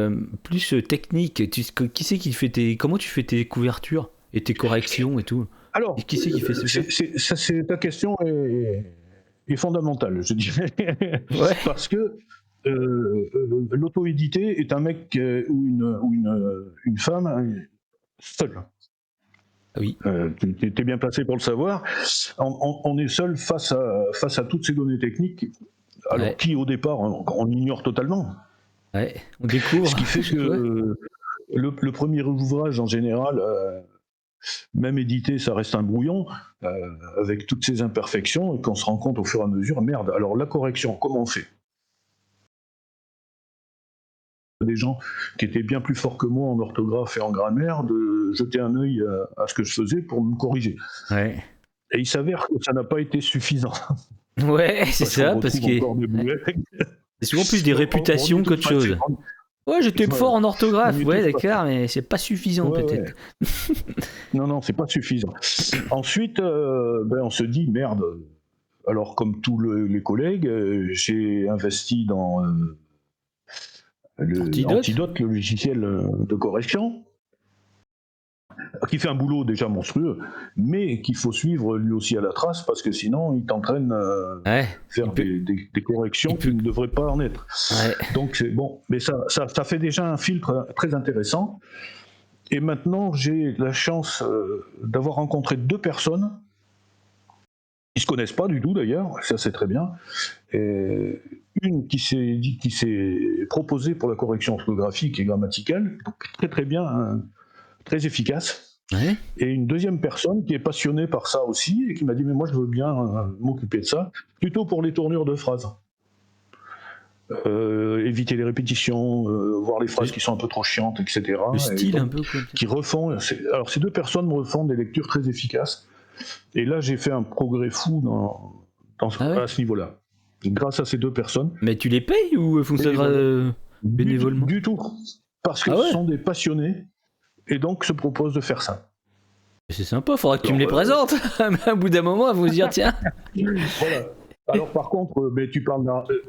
plus technique, qui c'est qui fait comment tu fais tes couvertures et tes corrections et tout? Alors, qui c'est qui fait ça? Ta question est fondamentale, je dirais. Ouais. Parce que l'auto-édité est un mec ou une femme seul. Oui. Tu es bien placé pour le savoir. On est seul face à toutes ces données techniques, alors qui au départ on ignore totalement. Ouais, on découvre. Ce qui fait que le premier ouvrage en général, même édité, ça reste un brouillon, avec toutes ces imperfections, et qu'on se rend compte au fur et à mesure, merde, alors la correction, comment on fait? Des gens qui étaient bien plus forts que moi en orthographe et en grammaire, de jeter un œil à ce que je faisais pour me corriger. Ouais. Et il s'avère que ça n'a pas été suffisant. Ouais, c'est ça, parce que c'est souvent plus des réputations qu'autre chose. Ouais, j'étais fort en orthographe, d'accord, mais c'est pas suffisant peut-être. Non, c'est pas suffisant. Ensuite, on se dit, merde, alors comme tous les collègues, j'ai investi dans Antidote, le logiciel de correction, qui fait un boulot déjà monstrueux, mais qu'il faut suivre lui aussi à la trace, parce que sinon il t'entraîne à faire des corrections qui ne devraient pas en être. Ouais. Donc c'est bon, mais ça fait déjà un filtre très intéressant. Et maintenant j'ai la chance d'avoir rencontré 2 personnes qui se connaissent pas du tout d'ailleurs, ça c'est très bien. Et une qui s'est proposée pour la correction orthographique et grammaticale, donc très très bien, très efficace. Ouais. Et une deuxième personne qui est passionnée par ça aussi et qui m'a dit mais moi je veux bien m'occuper de ça, plutôt pour les tournures de phrases. Éviter les répétitions, voir les phrases qui sont un peu trop chiantes, etc. Le style un peu quoi. Qui refont. Alors ces 2 personnes me refont des lectures très efficaces. Et là j'ai fait un progrès fou à ce niveau-là. Grâce à ces 2 personnes. Mais tu les payes ou font ça bénévolement? Du tout. Parce que Ah ce ouais? sont des passionnés et donc se proposent de faire ça. C'est sympa, faudra que tu me les Alors, présentes. À bout d'un moment, ils vont se dire tiens. voilà. Alors par contre,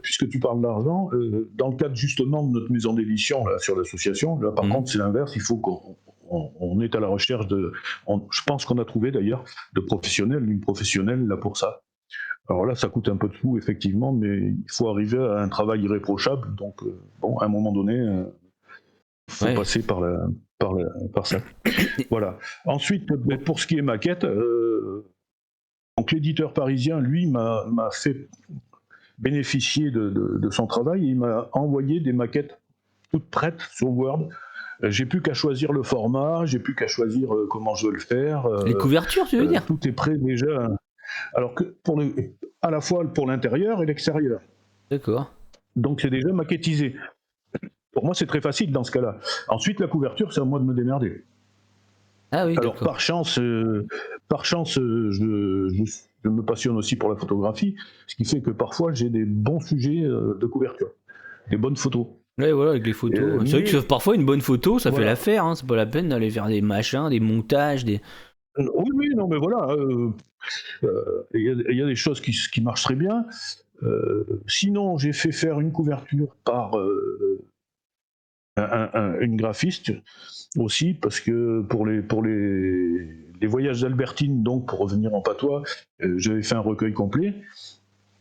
puisque tu parles d'argent, dans le cadre justement de notre maison d'édition là, sur l'association, là par contre c'est l'inverse, il faut qu'on est à la recherche je pense qu'on a trouvé d'ailleurs d'une professionnelle là pour ça. Alors là ça coûte un peu de sous effectivement, mais il faut arriver à un travail irréprochable, donc à un moment donné, il faut passer par ça. Voilà. Ensuite, pour ce qui est maquette, donc l'éditeur parisien, lui, m'a fait bénéficier de son travail. Il m'a envoyé des maquettes toutes prêtes sur Word. J'ai plus qu'à choisir le format, j'ai plus qu'à choisir comment je veux le faire. Les couvertures, tu veux dire? Tout est prêt déjà. Alors que à la fois pour l'intérieur et l'extérieur. D'accord. Donc c'est déjà maquettisé. Pour moi, c'est très facile dans ce cas-là. Ensuite, la couverture, c'est à moi de me démerder. Ah oui, alors d'accord. par chance, je me passionne aussi pour la photographie, ce qui fait que parfois j'ai des bons sujets de couverture, des bonnes photos. Ouais, voilà, avec les photos. C'est vrai que parfois une bonne photo, ça fait l'affaire, hein. C'est pas la peine d'aller faire des machins, des montages, des. Oui, non, mais voilà. Il y a des choses qui marchent très bien. Sinon, j'ai fait faire une couverture par une graphiste aussi, parce que pour les voyages d'Albertine, donc pour revenir en patois, j'avais fait un recueil complet.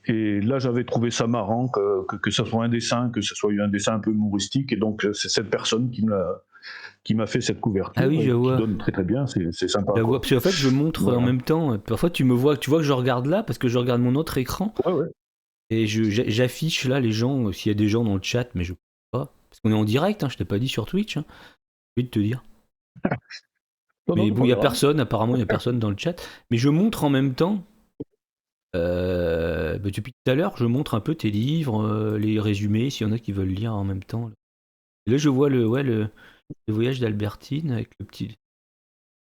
Et là, j'avais trouvé ça marrant que ça soit un dessin, que ce soit un dessin un peu humoristique. Et donc, c'est cette personne qui m'a fait cette couverture. Ah oui, je vois. Qui donne très très bien, c'est sympa. Parce qu'en fait, je montre en même temps. Parfois, tu vois que je regarde là, parce que je regarde mon autre écran. Ouais. Et j'affiche là les gens, s'il y a des gens dans le chat, mais je ne sais pas. Parce qu'on est en direct, hein, je t'ai pas dit sur Twitch. Hein. J'ai envie de te dire. Mais bon, il n'y a personne, apparemment, il n'y a personne dans le chat. Mais je montre en même temps. Depuis tout à l'heure, je montre un peu tes livres, les résumés, s'il y en a qui veulent lire en même temps. Et là, je vois le voyage d'Albertine avec le petit.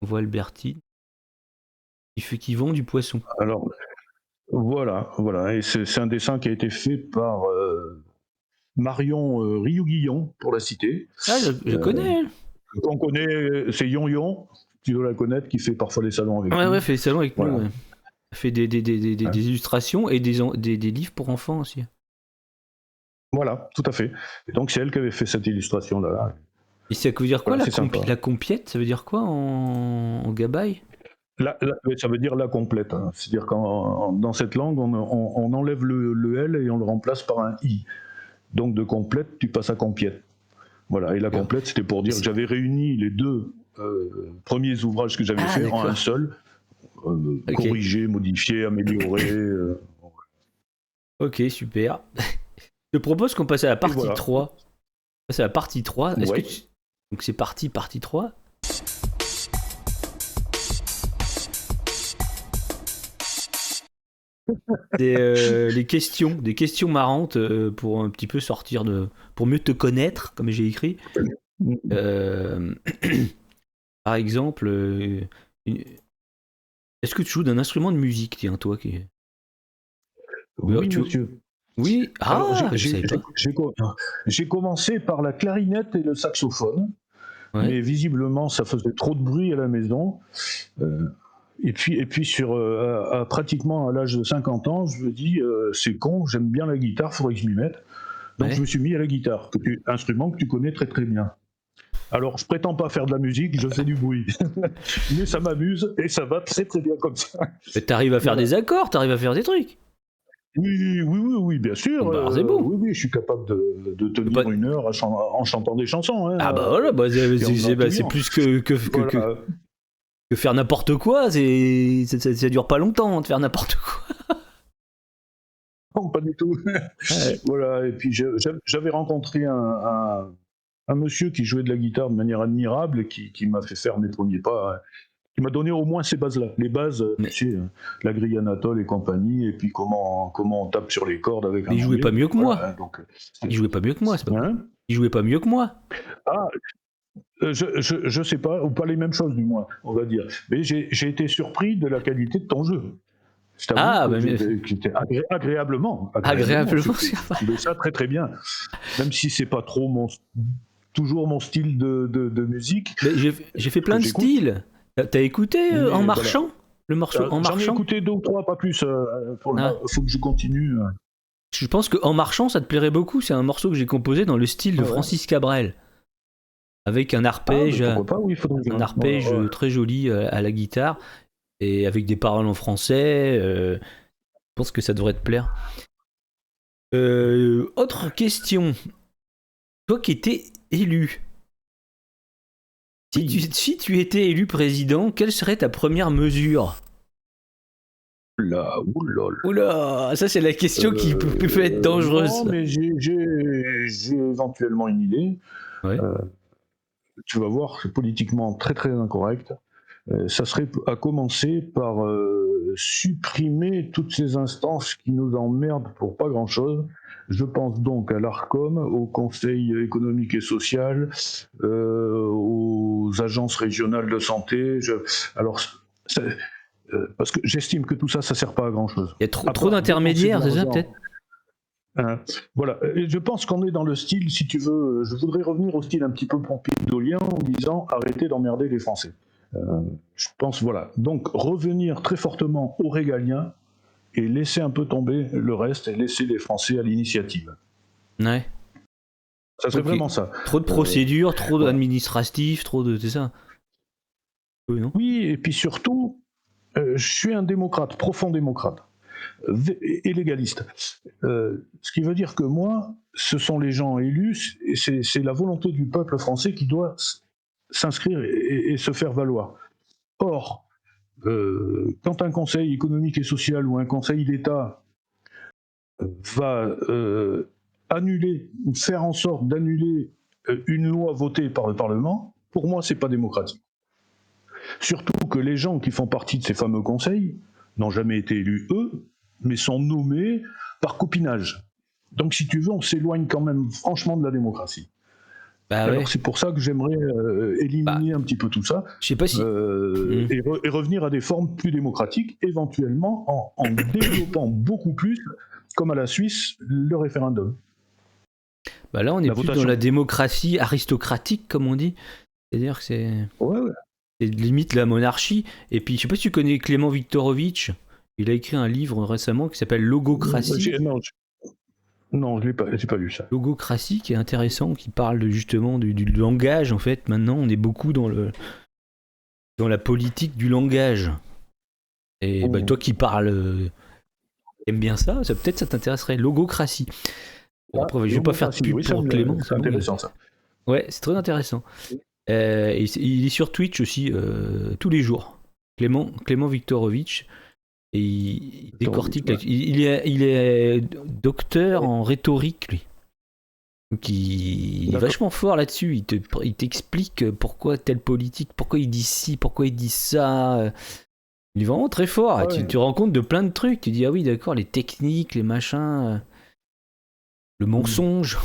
On voit Albertine qui vend du poisson. Alors, voilà. Et c'est un dessin qui a été fait par Marion Riou-Guillon, pour la citer. Ah, je connais. On connaît, c'est Yon, tu dois la connaître, qui fait parfois les salons avec nous. Ouais, fait les salons avec nous. Ouais. Fait des illustrations et des livres pour enfants aussi. Voilà, tout à fait. Et donc c'est elle qui avait fait cette illustration-là. Et ça veut dire quoi la compiette? Ça veut dire quoi en gabaye? Ça veut dire la complète. Hein. C'est-à-dire que dans cette langue, on enlève le L et on le remplace par un I. Donc de complète, tu passes à compiette. Voilà, et la complète, c'était pour dire que j'avais réuni les deux premiers ouvrages que j'avais faits en un seul. Corrigé, modifié, amélioré. Ok, super. Je te propose qu'on passe à la partie 3. On passe à la partie 3. Est-ce que donc c'est parti, partie 3. Des questions marrantes pour un petit peu sortir pour mieux te connaître, comme j'ai écrit. Par exemple, est-ce que tu joues d'un instrument de musique, tiens, toi qui. Oui, monsieur. Oui. Alors, j'ai commencé par la clarinette et le saxophone, mais visiblement ça faisait trop de bruit à la maison. Et puis pratiquement à l'âge de 50 ans, je me dis c'est con, j'aime bien la guitare, faudrait que je m'y mette. Donc je me suis mis à la guitare, instrument que tu connais très très bien. Alors je prétends pas faire de la musique, je fais du bruit, mais ça m'amuse et ça va très très bien comme ça. Mais t'arrives à faire des accords, t'arrives à faire des trucs. Oui, bien sûr. C'est beau. Oui, je suis capable de tenir une heure en chantant des chansons. Hein, ah bah voilà, c'est plus que faire n'importe quoi. Ça dure pas longtemps de faire n'importe quoi. Non, pas du tout. Voilà, et puis j'avais rencontré un monsieur qui jouait de la guitare de manière admirable et qui m'a fait faire mes premiers pas. Hein. Qui m'a donné au moins ces bases-là. Les bases, tu sais, la grille Anatole et compagnie, et puis comment on tape sur les cordes avec un. Il jouait pas mieux que moi. Voilà, donc, il jouait pas mieux que moi, c'est pas Il jouait pas mieux que moi. Ah, je sais pas, ou pas les mêmes choses du moins, on va dire. Mais j'ai été surpris de la qualité de ton jeu. Je t'avoue que j'étais agréablement, c'est je trouvais ça très très bien. Même si c'est pas trop toujours mon style de musique. Mais j'ai fait plein de styles. T'as écouté En marchant le morceau En marchant? J'en ai écouté 2 ou 3, pas plus. Faut que je continue. Je pense que En marchant, ça te plairait beaucoup. C'est un morceau que j'ai composé dans le style de Francis Cabrel, avec un arpège, très joli à la guitare et avec des paroles en français. Je pense que ça devrait te plaire. Autre question. Toi qui étais élu, si tu étais élu président, quelle serait ta première mesure? Oula, ça c'est la question qui peut être dangereuse. Non, mais j'ai éventuellement une idée. Ouais. Tu vas voir, c'est politiquement très très incorrect. Ça serait à commencer par supprimer toutes ces instances qui nous emmerdent pour pas grand-chose. Je pense donc à l'ARCOM, au Conseil économique et social, aux agences régionales de santé. Parce que j'estime que tout ça, ça sert pas à grand-chose. Il y a trop d'intermédiaires, c'est ça peut-être? Voilà, et je pense qu'on est dans le style, si tu veux, je voudrais revenir au style un petit peu pompidolien en disant arrêtez d'emmerder les Français. Je pense, voilà. Donc revenir très fortement au régalien et laisser un peu tomber le reste et laisser les Français à l'initiative. Ouais. Ça serait vraiment ça. Trop de procédures, trop d'administratifs, trop de... C'est ça? Oui, non? Oui, et puis surtout, je suis un démocrate, profond démocrate. Et légaliste. Ce qui veut dire que moi, ce sont les gens élus, et c'est la volonté du peuple français qui doit s'inscrire et se faire valoir. Or, quand un conseil économique et social ou un conseil d'État va annuler ou faire en sorte d'annuler une loi votée par le Parlement, pour moi, c'est pas démocratique. Surtout que les gens qui font partie de ces fameux conseils n'ont jamais été élus eux, mais sont nommés par copinage. Donc, si tu veux, on s'éloigne quand même franchement de la démocratie. Alors, c'est pour ça que j'aimerais éliminer un petit peu tout ça, je sais pas si... et revenir à des formes plus démocratiques, éventuellement en développant beaucoup plus, comme à la Suisse, le référendum. Là, on est plus dans la démocratie aristocratique, comme on dit. C'est-à-dire que c'est... Ouais. C'est limite la monarchie. Et puis, je sais pas si tu connais Clément Viktorovitch. Il a écrit un livre récemment qui s'appelle Logocratie. Non, je n'ai pas lu ça. Logocratie, qui est intéressant, qui parle justement du langage. En fait, maintenant, on est beaucoup dans la politique du langage. Et toi qui parles, aimes bien ça, peut-être ça t'intéresserait. Logocratie. Après, je vais pas faire de pub pour Clément. C'est intéressant ça. Ouais, c'est très intéressant. Et il est sur Twitch aussi tous les jours. Clément Viktorovitch. Et il décortique. Il est docteur en rhétorique, lui. Donc il est vachement fort là-dessus. Il t'explique pourquoi telle politique, pourquoi il dit ci, pourquoi il dit ça. Il est vraiment très fort. Ouais. Tu te rends compte de plein de trucs. Tu dis, ah oui, d'accord, les techniques, les machins, le mensonge.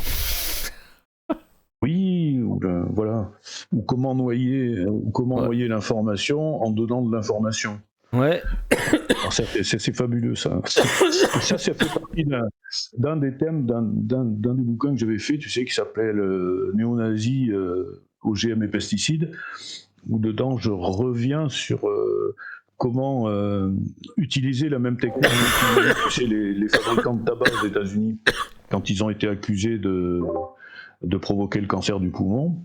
Oui, voilà. Ou comment noyer l'information en donnant de l'information. Ouais. Alors c'est fabuleux ça. Ça fait partie d'un des thèmes d'un des bouquins que j'avais fait, tu sais, qui s'appelait le néo-nazi OGM et pesticides, où dedans je reviens sur comment utiliser la même technique que tu sais, les fabricants de tabac aux États-Unis quand ils ont été accusés de provoquer le cancer du poumon,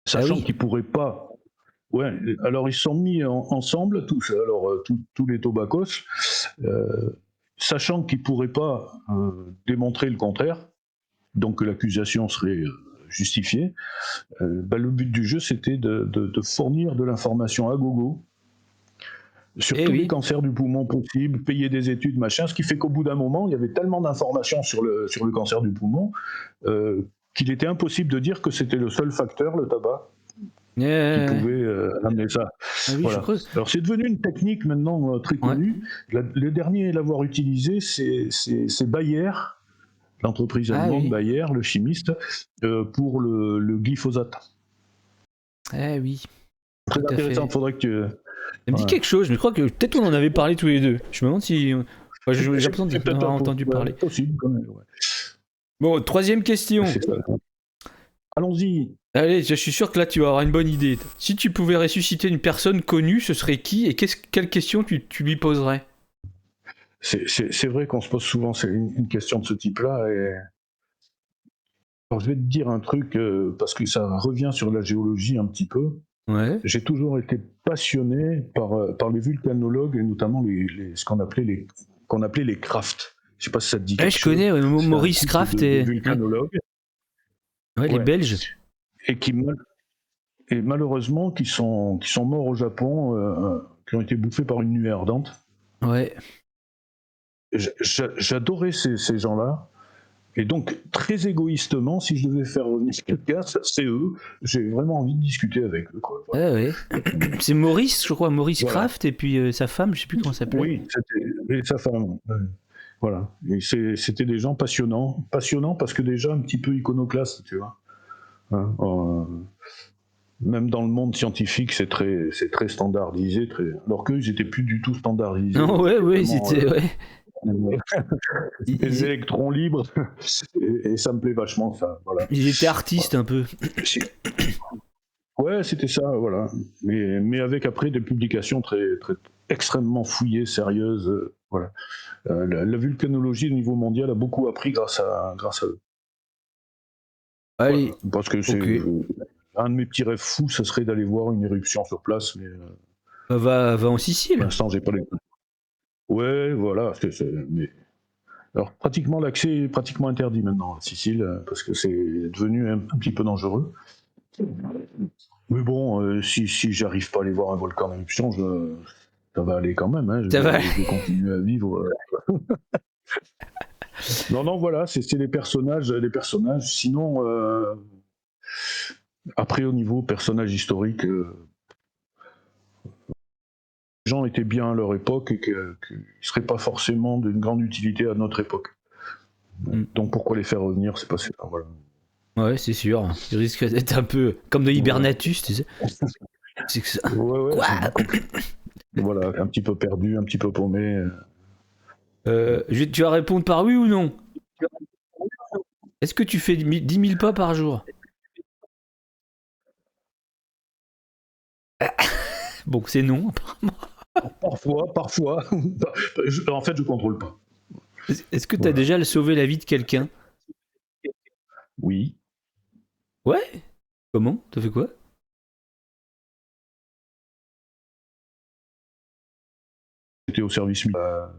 sachant qu'ils pourraient pas. Ouais, alors ils sont mis ensemble tous, tous les tobacos, sachant qu'ils pourraient pas démontrer le contraire, donc que l'accusation serait justifiée. Le but du jeu, c'était de fournir de l'information à gogo sur tous les cancers du poumon possibles, payer des études, machin, ce qui fait qu'au bout d'un moment, il y avait tellement d'informations sur le cancer du poumon qu'il était impossible de dire que c'était le seul facteur, le tabac, qui pouvait amener ça. Voilà. Alors c'est devenu une technique maintenant très connue. Le dernier à l'avoir utilisé, c'est Bayer, l'entreprise allemande Bayer, le chimiste, pour le glyphosate. Oui. Très intéressant, il faudrait Ça me dit quelque chose, mais je crois que peut-être on en avait parlé tous les deux. Je me demande si... j'ai l'impression C'est peut-être d'en avoir un peu entendu parler. possible quand même. Ouais. Bon, troisième question. C'est ça. Allons-y. Allez, je suis sûr que là tu vas avoir une bonne idée. Si tu pouvais ressusciter une personne connue, ce serait qui et quelle question tu lui poserais? C'est vrai qu'on se pose souvent une question de ce type-là. Et... Alors, je vais te dire un truc, parce que ça revient sur la géologie un petit peu. Ouais. J'ai toujours été passionné par les vulcanologues et notamment ce qu'on appelait les crafts. Je sais pas si ça te dit quelque chose. Je connais Maurice Kraft et vulcanologues. Ouais, les Belges. Et et malheureusement qui sont morts au Japon, qui ont été bouffés par une nuée ardente. Ouais. J'adorais ces gens-là. Et donc, très égoïstement, si je devais faire revenir quelqu'un, c'est eux. J'ai vraiment envie de discuter avec eux. Quoi. Voilà. Ouais. C'est Maurice, je crois, Maurice Kraft, et puis sa femme, je sais plus comment ça s'appelait. Oui, et sa femme. Voilà. Et c'était des gens passionnants parce que déjà un petit peu iconoclastes, tu vois. Hein, même dans le monde scientifique, c'est très standardisé, alors qu'eux, ils étaient plus du tout standardisés. Non, ouais, c'était... Des électrons libres, et ça me plaît vachement, ça. Voilà. Ils étaient artistes un peu. Ouais, c'était ça, voilà. Mais avec après des publications très extrêmement fouillées, sérieuses. Voilà. La vulcanologie au niveau mondial a beaucoup appris grâce à eux. Allez. Voilà. Parce que c'est un de mes petits rêves fous, ce serait d'aller voir une éruption sur place, mais va en Sicile. Pour l'instant, j'ai pas les. Ouais, voilà. Mais... Alors, pratiquement, l'accès est pratiquement interdit maintenant à Sicile, parce que c'est devenu un petit peu dangereux. Mais bon, si j'arrive pas à aller voir un volcan en éruption, ça va aller quand même. Hein. Je vais continuer à vivre. Non, voilà, c'est les personnages. Sinon, après, au niveau personnage historique, les gens étaient bien à leur époque et qu'ils ne seraient pas forcément d'une grande utilité à notre époque. Donc pourquoi les faire revenir, c'est pas ça. Voilà. Ouais, c'est sûr. Ils risquent d'être un peu comme de Hibernatus, tu sais. C'est que ça. Ouais. Voilà, un petit peu perdu, un petit peu paumé. Tu vas répondre par oui ou non? Est-ce que tu fais 10 000 pas par jour? Bon, c'est non, apparemment. Parfois. En fait, je contrôle pas. Est-ce que tu as déjà sauvé la vie de quelqu'un? Oui. Ouais? Comment? T'as fait quoi? J'étais au service militaire.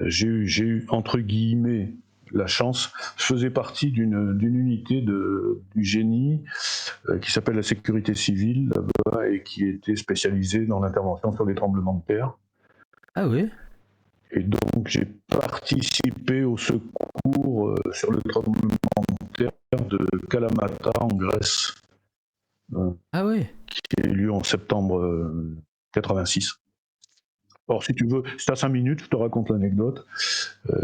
J'ai eu, entre guillemets, la chance. Je faisais partie d'une unité du génie qui s'appelle la sécurité civile là-bas et qui était spécialisée dans l'intervention sur les tremblements de terre. Ah ouais? Et donc j'ai participé au secours sur le tremblement de terre de Kalamata en Grèce. Ah ouais? Qui a eu lieu en septembre 86. Alors si tu veux, c'est à 5 minutes, je te raconte l'anecdote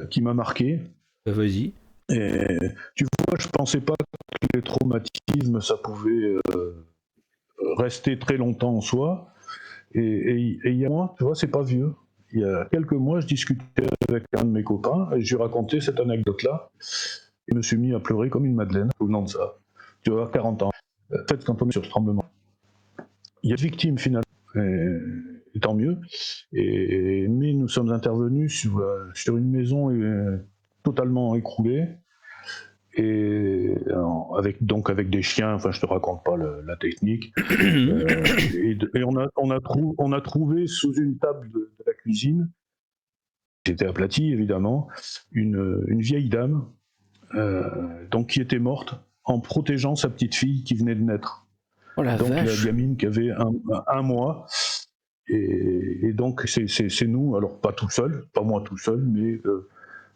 qui m'a marqué. Vas-y. Et tu vois, je pensais pas que les traumatismes, ça pouvait rester très longtemps en soi. Et il y a moi, tu vois, c'est pas vieux. Il y a quelques mois, je discutais avec un de mes copains et je lui racontais cette anecdote-là. Et je me suis mis à pleurer comme une madeleine au nom de ça. Tu vois, 40 ans. En fait, quand on est sur ce tremblement, il y a des victimes finalement. Et tant mieux. Mais nous sommes intervenus sur une maison totalement écroulée. Et avec des chiens, enfin je te raconte pas la technique. Et on a trouvé sous une table de la cuisine, qui était aplatie évidemment, une vieille dame, donc qui était morte en protégeant sa petite fille qui venait de naître. Oh la donc vache. La gamine qui avait un mois. Et donc c'est nous, alors pas tout seul, pas moi tout seul, mais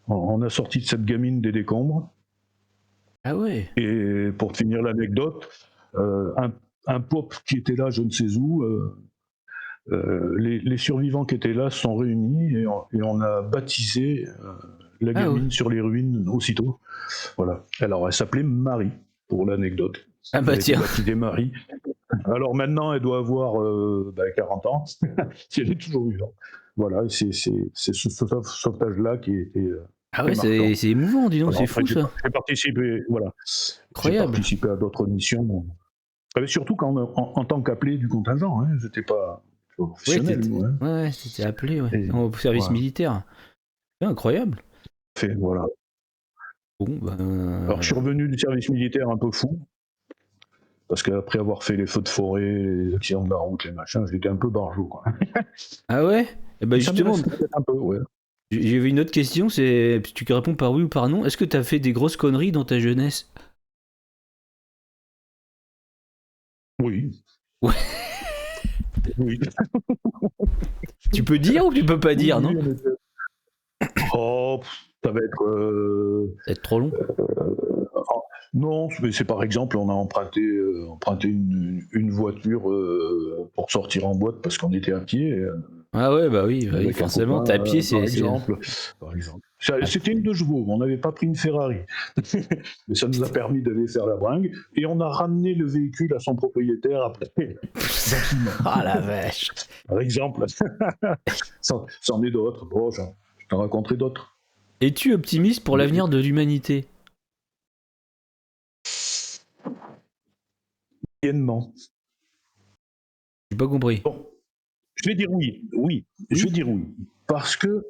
on a sorti de cette gamine des décombres. Ah ouais. Et pour finir l'anecdote, un pop qui était là, je ne sais où, les survivants qui étaient là se sont réunis et on a baptisé la gamine sur les ruines aussitôt. Voilà. Alors elle s'appelait Marie, pour l'anecdote. Ah bah elle tiens. a été baptisée Marie. Alors maintenant, elle doit avoir 40 ans, si elle est toujours vivante. Voilà, c'est ce sauvetage-là qui était Ah très ouais, marquant. c'est émouvant, dis donc, Voilà, c'est après, fou ça. j'ai participé, voilà. J'ai Incroyable. participé à d'autres missions. Surtout en tant qu'appelé du contingent, hein, j'étais pas Ouais, professionnel, moi. Hein. t'étais appelé Et au service voilà, militaire. C'est incroyable. voilà. Bon, Alors je suis revenu du service militaire un peu fou, parce qu'après avoir fait les feux de forêt, les accidents de la route, les machins, j'étais un peu barjot, quoi. Ah ouais? Et bah Et ça m'est justement, resté peut-être un peu, ouais. j'ai une autre question, c'est tu réponds par oui ou par non. Est-ce que t'as fait des grosses conneries dans ta jeunesse? Oui. Ouais. Oui. Tu peux dire ou tu peux pas dire, non? Oui, on était... Oh, ça va être... Ça va être trop long. Non, mais c'est par exemple, on a emprunté une voiture pour sortir en boîte parce qu'on était à pied. Ah ouais, bah oui, Avec un forcément, copain, t'es à pied, par exemple. C'était une 2 chevaux, on n'avait pas pris une Ferrari. Mais ça nous a permis d'aller faire la bringue, et on a ramené le véhicule à son propriétaire après. Ah la vache. Par exemple. C'en est d'autres. Bon, je t'en raconterai d'autres. Es-tu optimiste pour l'avenir de l'humanité? Moyennement. J'ai pas compris. Bon, je vais dire oui. Oui, je vais dire oui. Parce que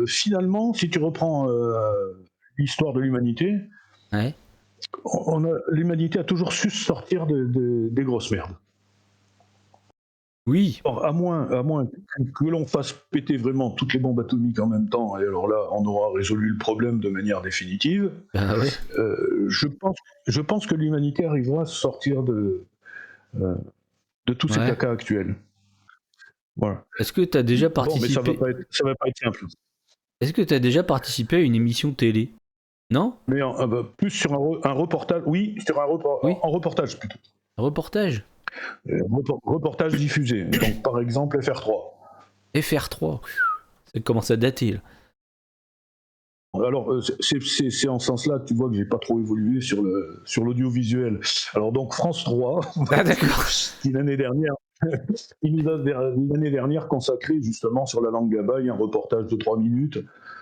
finalement, si tu reprends l'histoire de l'humanité, Ouais. l'humanité a toujours su sortir des grosses merdes. Oui. Alors, à moins que l'on fasse péter vraiment toutes les bombes atomiques en même temps, et alors là, on aura résolu le problème de manière définitive. Bah ouais. Je pense que l'humanité arrivera à sortir de tous ces Ouais. cacas actuels. Voilà. Est-ce que t'as déjà Bon, mais participé... ça va pas être simple. Est-ce que t'as déjà participé à une émission télé? Non? Mais plus sur un reportage, oui, Oui. en reportage plutôt. Reportage? Reportage diffusé. Donc par exemple FR3. FR3. Ça commence à dater là. Alors, c'est en ce sens-là que tu vois que j'ai pas trop évolué sur l'audiovisuel. Alors donc France 3, Ah d'accord. qui l'année dernière consacré justement sur la langue gabaye, un reportage de 3 minutes.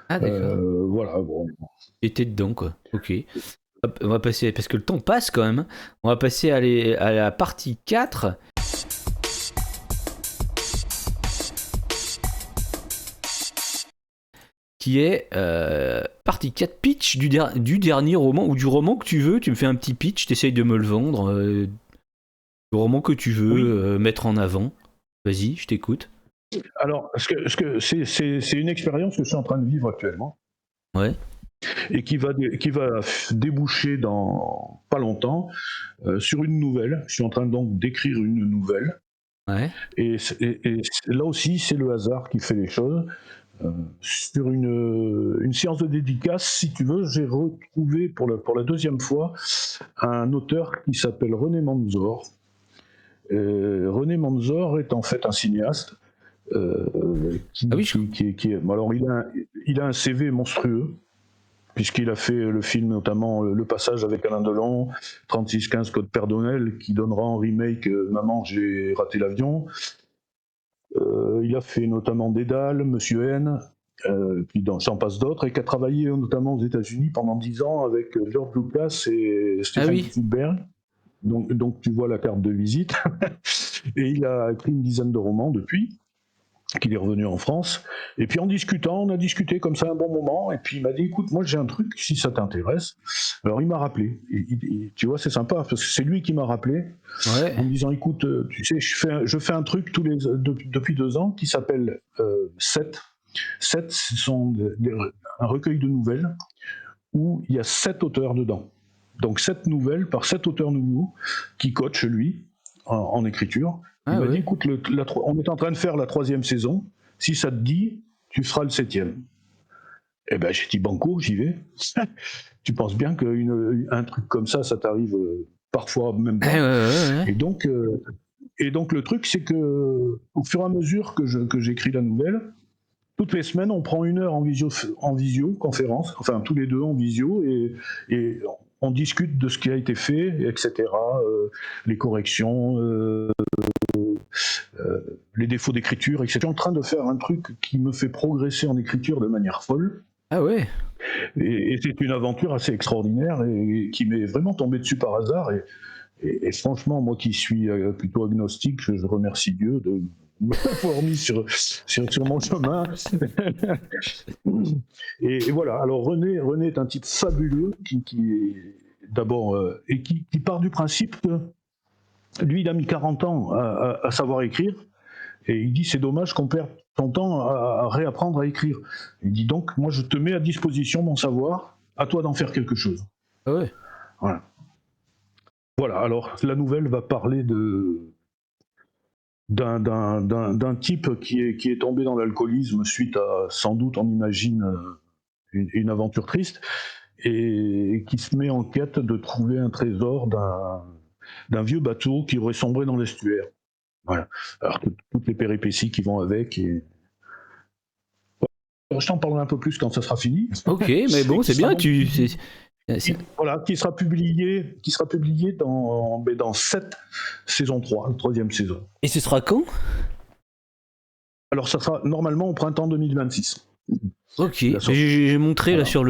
Ah d'accord. Voilà, bon. J'étais dedans quoi. Ok. Hop, on va passer, parce que le temps passe quand même. On va passer à la partie 4. Qui est partie 4 pitch du dernier roman, ou du roman que tu veux. Tu me fais un petit pitch, t'essayes de me le vendre. Le roman que tu veux mettre en avant. Vas-y, je t'écoute. Alors, c'est une expérience que je suis en train de vivre actuellement. Ouais. Et qui va déboucher dans pas longtemps sur une nouvelle. Je suis en train donc d'écrire une nouvelle. Ouais. Et là aussi, c'est le hasard qui fait les choses. Sur une séance de dédicace, si tu veux, j'ai retrouvé pour la deuxième fois un auteur qui s'appelle René Manzor. René Manzor est en fait un cinéaste. Alors il a un CV monstrueux, puisqu'il a fait le film, notamment Le Passage avec Alain Delon, 3615 Code Perdonnel, qui donnera en remake Maman, j'ai raté l'avion. Il a fait notamment Dédale, Monsieur N, puis j'en passe d'autres, et qui a travaillé notamment aux États-Unis pendant 10 ans avec George Lucas et Steven Spielberg. Donc tu vois la carte de visite. Et il a écrit une dizaine de romans depuis qu'il est revenu en France. Et puis en discutant, on a discuté comme ça un bon moment, et puis il m'a dit, écoute, moi j'ai un truc, si ça t'intéresse. Alors il m'a rappelé, tu vois, c'est sympa, parce que c'est lui qui m'a rappelé, en me disant, écoute, tu sais, je fais un truc depuis 2 ans qui s'appelle 7. 7, ce sont un recueil de nouvelles où il y a 7 auteurs dedans. Donc 7 nouvelles par 7 auteurs nouveaux qui coachent lui en écriture. Il m'a dit, écoute, on est en train de faire la 3e saison. Si ça te dit, tu feras le 7e. Eh ben, j'ai dit banco, j'y vais. Tu penses bien qu'un truc comme ça t'arrive parfois même pas. Ouais. Et donc le truc, c'est que au fur et à mesure que j'écris la nouvelle, toutes les semaines, on prend 1 heure en visioconférence, enfin tous les deux en visio, et on discute de ce qui a été fait, etc., les corrections, les défauts d'écriture, etc. Je suis en train de faire un truc qui me fait progresser en écriture de manière folle. Ah ouais. Et c'est une aventure assez extraordinaire et qui m'est vraiment tombée dessus par hasard. Et franchement, moi qui suis plutôt agnostique, je remercie Dieu de m'avoir mis sur mon chemin. et voilà. Alors René est un type fabuleux qui est d'abord et qui part du principe que lui, il a mis 40 ans à savoir écrire. Et il dit, c'est dommage qu'on perde son temps à réapprendre à écrire. Il dit donc, moi je te mets à disposition mon savoir, à toi d'en faire quelque chose. Ah ouais. Voilà, alors la nouvelle va parler d'un type qui est tombé dans l'alcoolisme suite à, sans doute, on imagine, une aventure triste, et qui se met en quête de trouver un trésor d'un vieux bateau qui aurait sombré dans l'estuaire. Voilà. Alors toutes les péripéties qui vont avec. Je t'en parlerai un peu plus quand ça sera fini. Ok, mais bon, c'est bien. Voilà, qui sera publié dans 7 saison 3, la 3e saison. Et ce sera quand ? Alors ça sera normalement au printemps 2026. Ok, j'ai montré là sur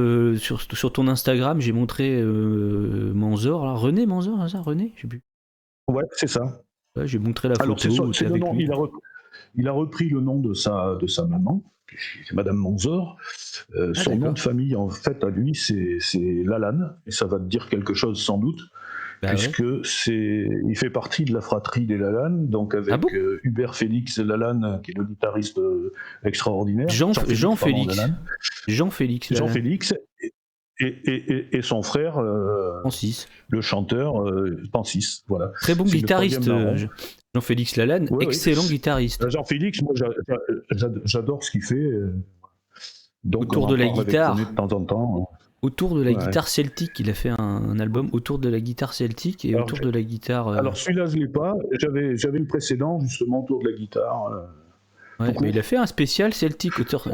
ton Instagram, j'ai montré Manzor, là. René Manzor, c'est ça, René, je sais plus. Ouais, c'est ça. Ouais, j'ai montré la photo. Alors c'est le nom, il a repris le nom de sa maman, c'est Madame Manzor. Son nom de famille, en fait, à lui, c'est Lalanne, et ça va te dire quelque chose sans doute, puisque il fait partie de la fratrie des Lalanne, donc avec Hubert Félix Lalanne, qui est le guitariste extraordinaire. Jean Félix et son frère Francis, le chanteur Francis, voilà. Très bon guitariste, Jean-Félix Lalanne, excellent guitariste. Jean-Félix, moi j'adore ce qu'il fait. Donc autour de la guitare, de temps en temps. Autour de la guitare celtique, il a fait un album autour de la guitare celtique et autour de la guitare. Alors celui-là je l'ai pas. J'avais le précédent justement autour de la guitare. Ouais, mais il a fait un spécial celtique autour.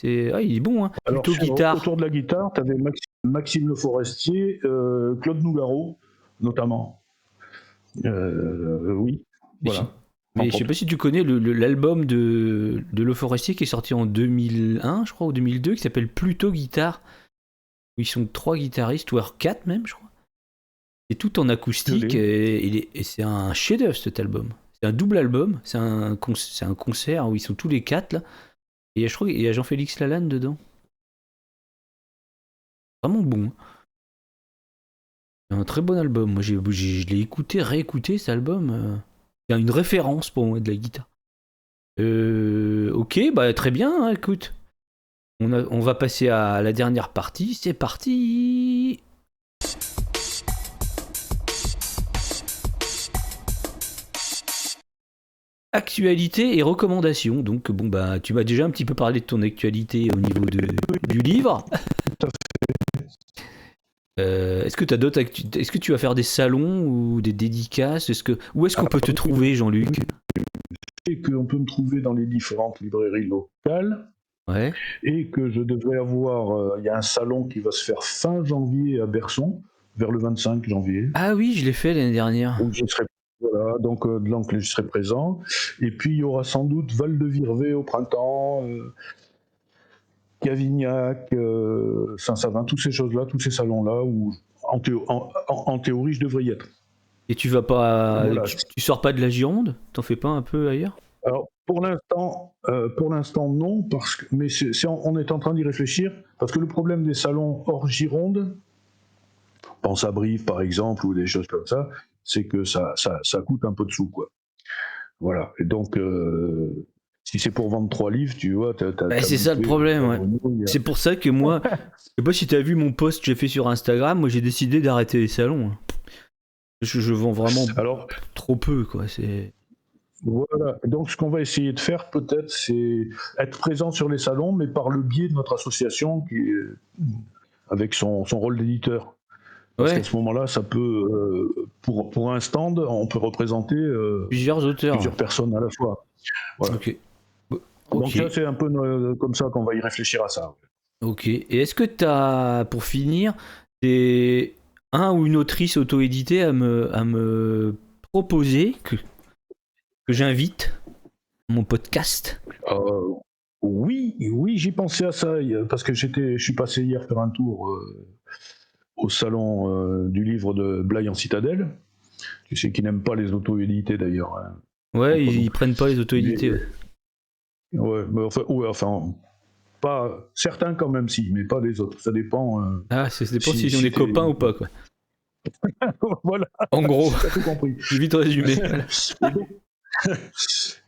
Il est bon, hein. Alors, plutôt guitare. Autour de la guitare, tu avais Maxime Le Forestier, Claude Nougaro, notamment. Oui, voilà. Mais je sais pas si tu connais l'album de Le Forestier qui est sorti en 2001, je crois, ou 2002, qui s'appelle Plutôt Guitare. Où ils sont 3 guitaristes, ou 4 même, je crois. C'est tout en acoustique, et c'est un chef-d'œuvre cet album. C'est un double album, c'est un concert où ils sont tous les 4 là. Et je crois qu'il y a Jean-Félix Lalanne dedans. Vraiment bon. C'est un très bon album. Moi, je l'ai écouté, réécouté cet album. C'est une référence pour moi de la guitare. Ok, bah très bien, hein, écoute. On va passer à la dernière partie. C'est parti. Actualité et recommandations. Donc bon bah tu m'as déjà un petit peu parlé de ton actualité au niveau du livre. Est-ce que t'as d'autres Est-ce que tu vas faire des salons ou des dédicaces? Où est-ce qu'on peut te trouver, Jean-Luc? Et qu'on peut me trouver dans les différentes librairies locales. Ouais. Et que je devrais avoir. Il y a un salon qui va se faire fin janvier à Berson, vers le 25 janvier. Ah oui, je l'ai fait l'année dernière. Où je serai. Voilà, donc je serai présent. Et puis il y aura sans doute Val-de-Virvé au printemps, Cavignac, Saint-Savin, toutes ces choses-là, tous ces salons-là où en théorie je devrais y être. Et tu vas pas, voilà. Tu sors pas de la Gironde? T'en fais pas un peu ailleurs? Alors pour l'instant non, mais on est en train d'y réfléchir, parce que le problème des salons hors Gironde, pense à Brive par exemple ou des choses comme ça, c'est que ça coûte un peu de sous, quoi. Voilà. Et donc, si c'est pour vendre 3 livres, tu vois, c'est ça le problème, ouais. C'est pour ça que moi, je sais pas si t'as vu mon post que j'ai fait sur Instagram, moi j'ai décidé d'arrêter les salons. Je vends vraiment trop peu, quoi. Voilà. Donc, ce qu'on va essayer de faire, peut-être, c'est être présent sur les salons, mais par le biais de notre association, avec son rôle d'éditeur. Parce qu'à ce moment-là, ça peut, pour un stand, on peut représenter plusieurs auteurs, plusieurs personnes à la fois. Voilà. Donc là, c'est un peu comme ça qu'on va y réfléchir à ça. Ok. Et est-ce que tu as, pour finir, des un ou une autrice auto-éditée à me proposer que j'invite à mon podcast? Oui, j'ai pensé à ça, parce que je suis passé hier faire un tour au salon du livre de Blaye en Citadelle. Tu sais qu'ils n'aiment pas les auto-édités d'ailleurs. Hein. Ouais, ils prennent pas les auto-édités. Ouais, mais enfin, pas certains quand même, si, mais pas les autres. Ça dépend. Ça dépend s'ils ont des copains ou pas, quoi. Voilà. En gros, t'as tout compris. J'ai vite résumé.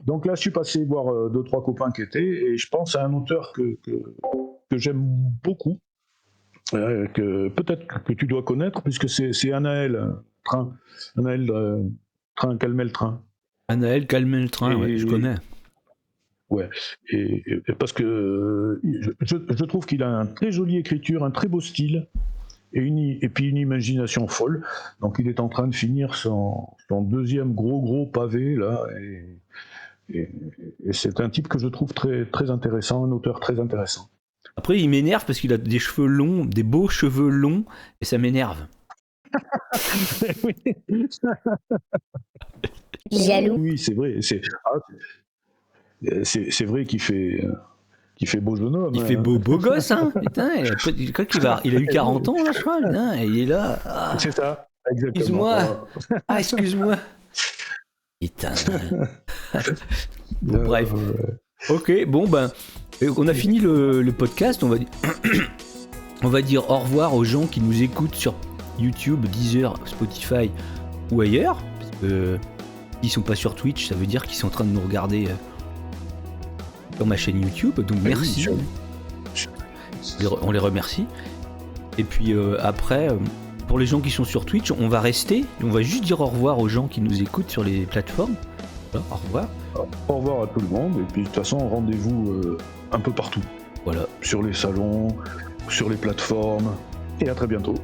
Donc là, je suis passé voir 2-3 copains qui étaient, et je pense à un auteur que j'aime beaucoup, que peut-être que tu dois connaître, puisque c'est Anaël Train. Anaël Train, calmer le train. Anaël, calmer le train, ouais, je connais. Ouais, et parce que je trouve qu'il a une très jolie écriture, un très beau style, et puis une imagination folle. Donc il est en train de finir son deuxième gros pavé, là, et c'est un type que je trouve très, très intéressant, un auteur très intéressant. Après, il m'énerve parce qu'il a des cheveux longs, des beaux cheveux longs, et ça m'énerve. Jaloux. Oui, c'est vrai. C'est vrai qu'il fait beau jeune homme. Il fait beau gosse, hein. Putain, il a eu 40 ans, là, je crois. Putain, il est là. Ah. C'est ça, exactement. Excuse-moi. Putain. Bon, bref. Ok, bon, ben, on a fini le podcast. On va dire au revoir aux gens qui nous écoutent sur YouTube, Deezer, Spotify ou ailleurs. Parce que s'ils sont pas sur Twitch, ça veut dire qu'ils sont en train de nous regarder sur ma chaîne YouTube. Donc merci. On les remercie. Et puis après, pour les gens qui sont sur Twitch, on va rester. On va juste dire au revoir aux gens qui nous écoutent sur les plateformes. Voilà, au revoir. Au revoir à tout le monde. Et puis de toute façon, rendez-vous un peu partout. Voilà. Sur les salons, sur les plateformes. Et à très bientôt.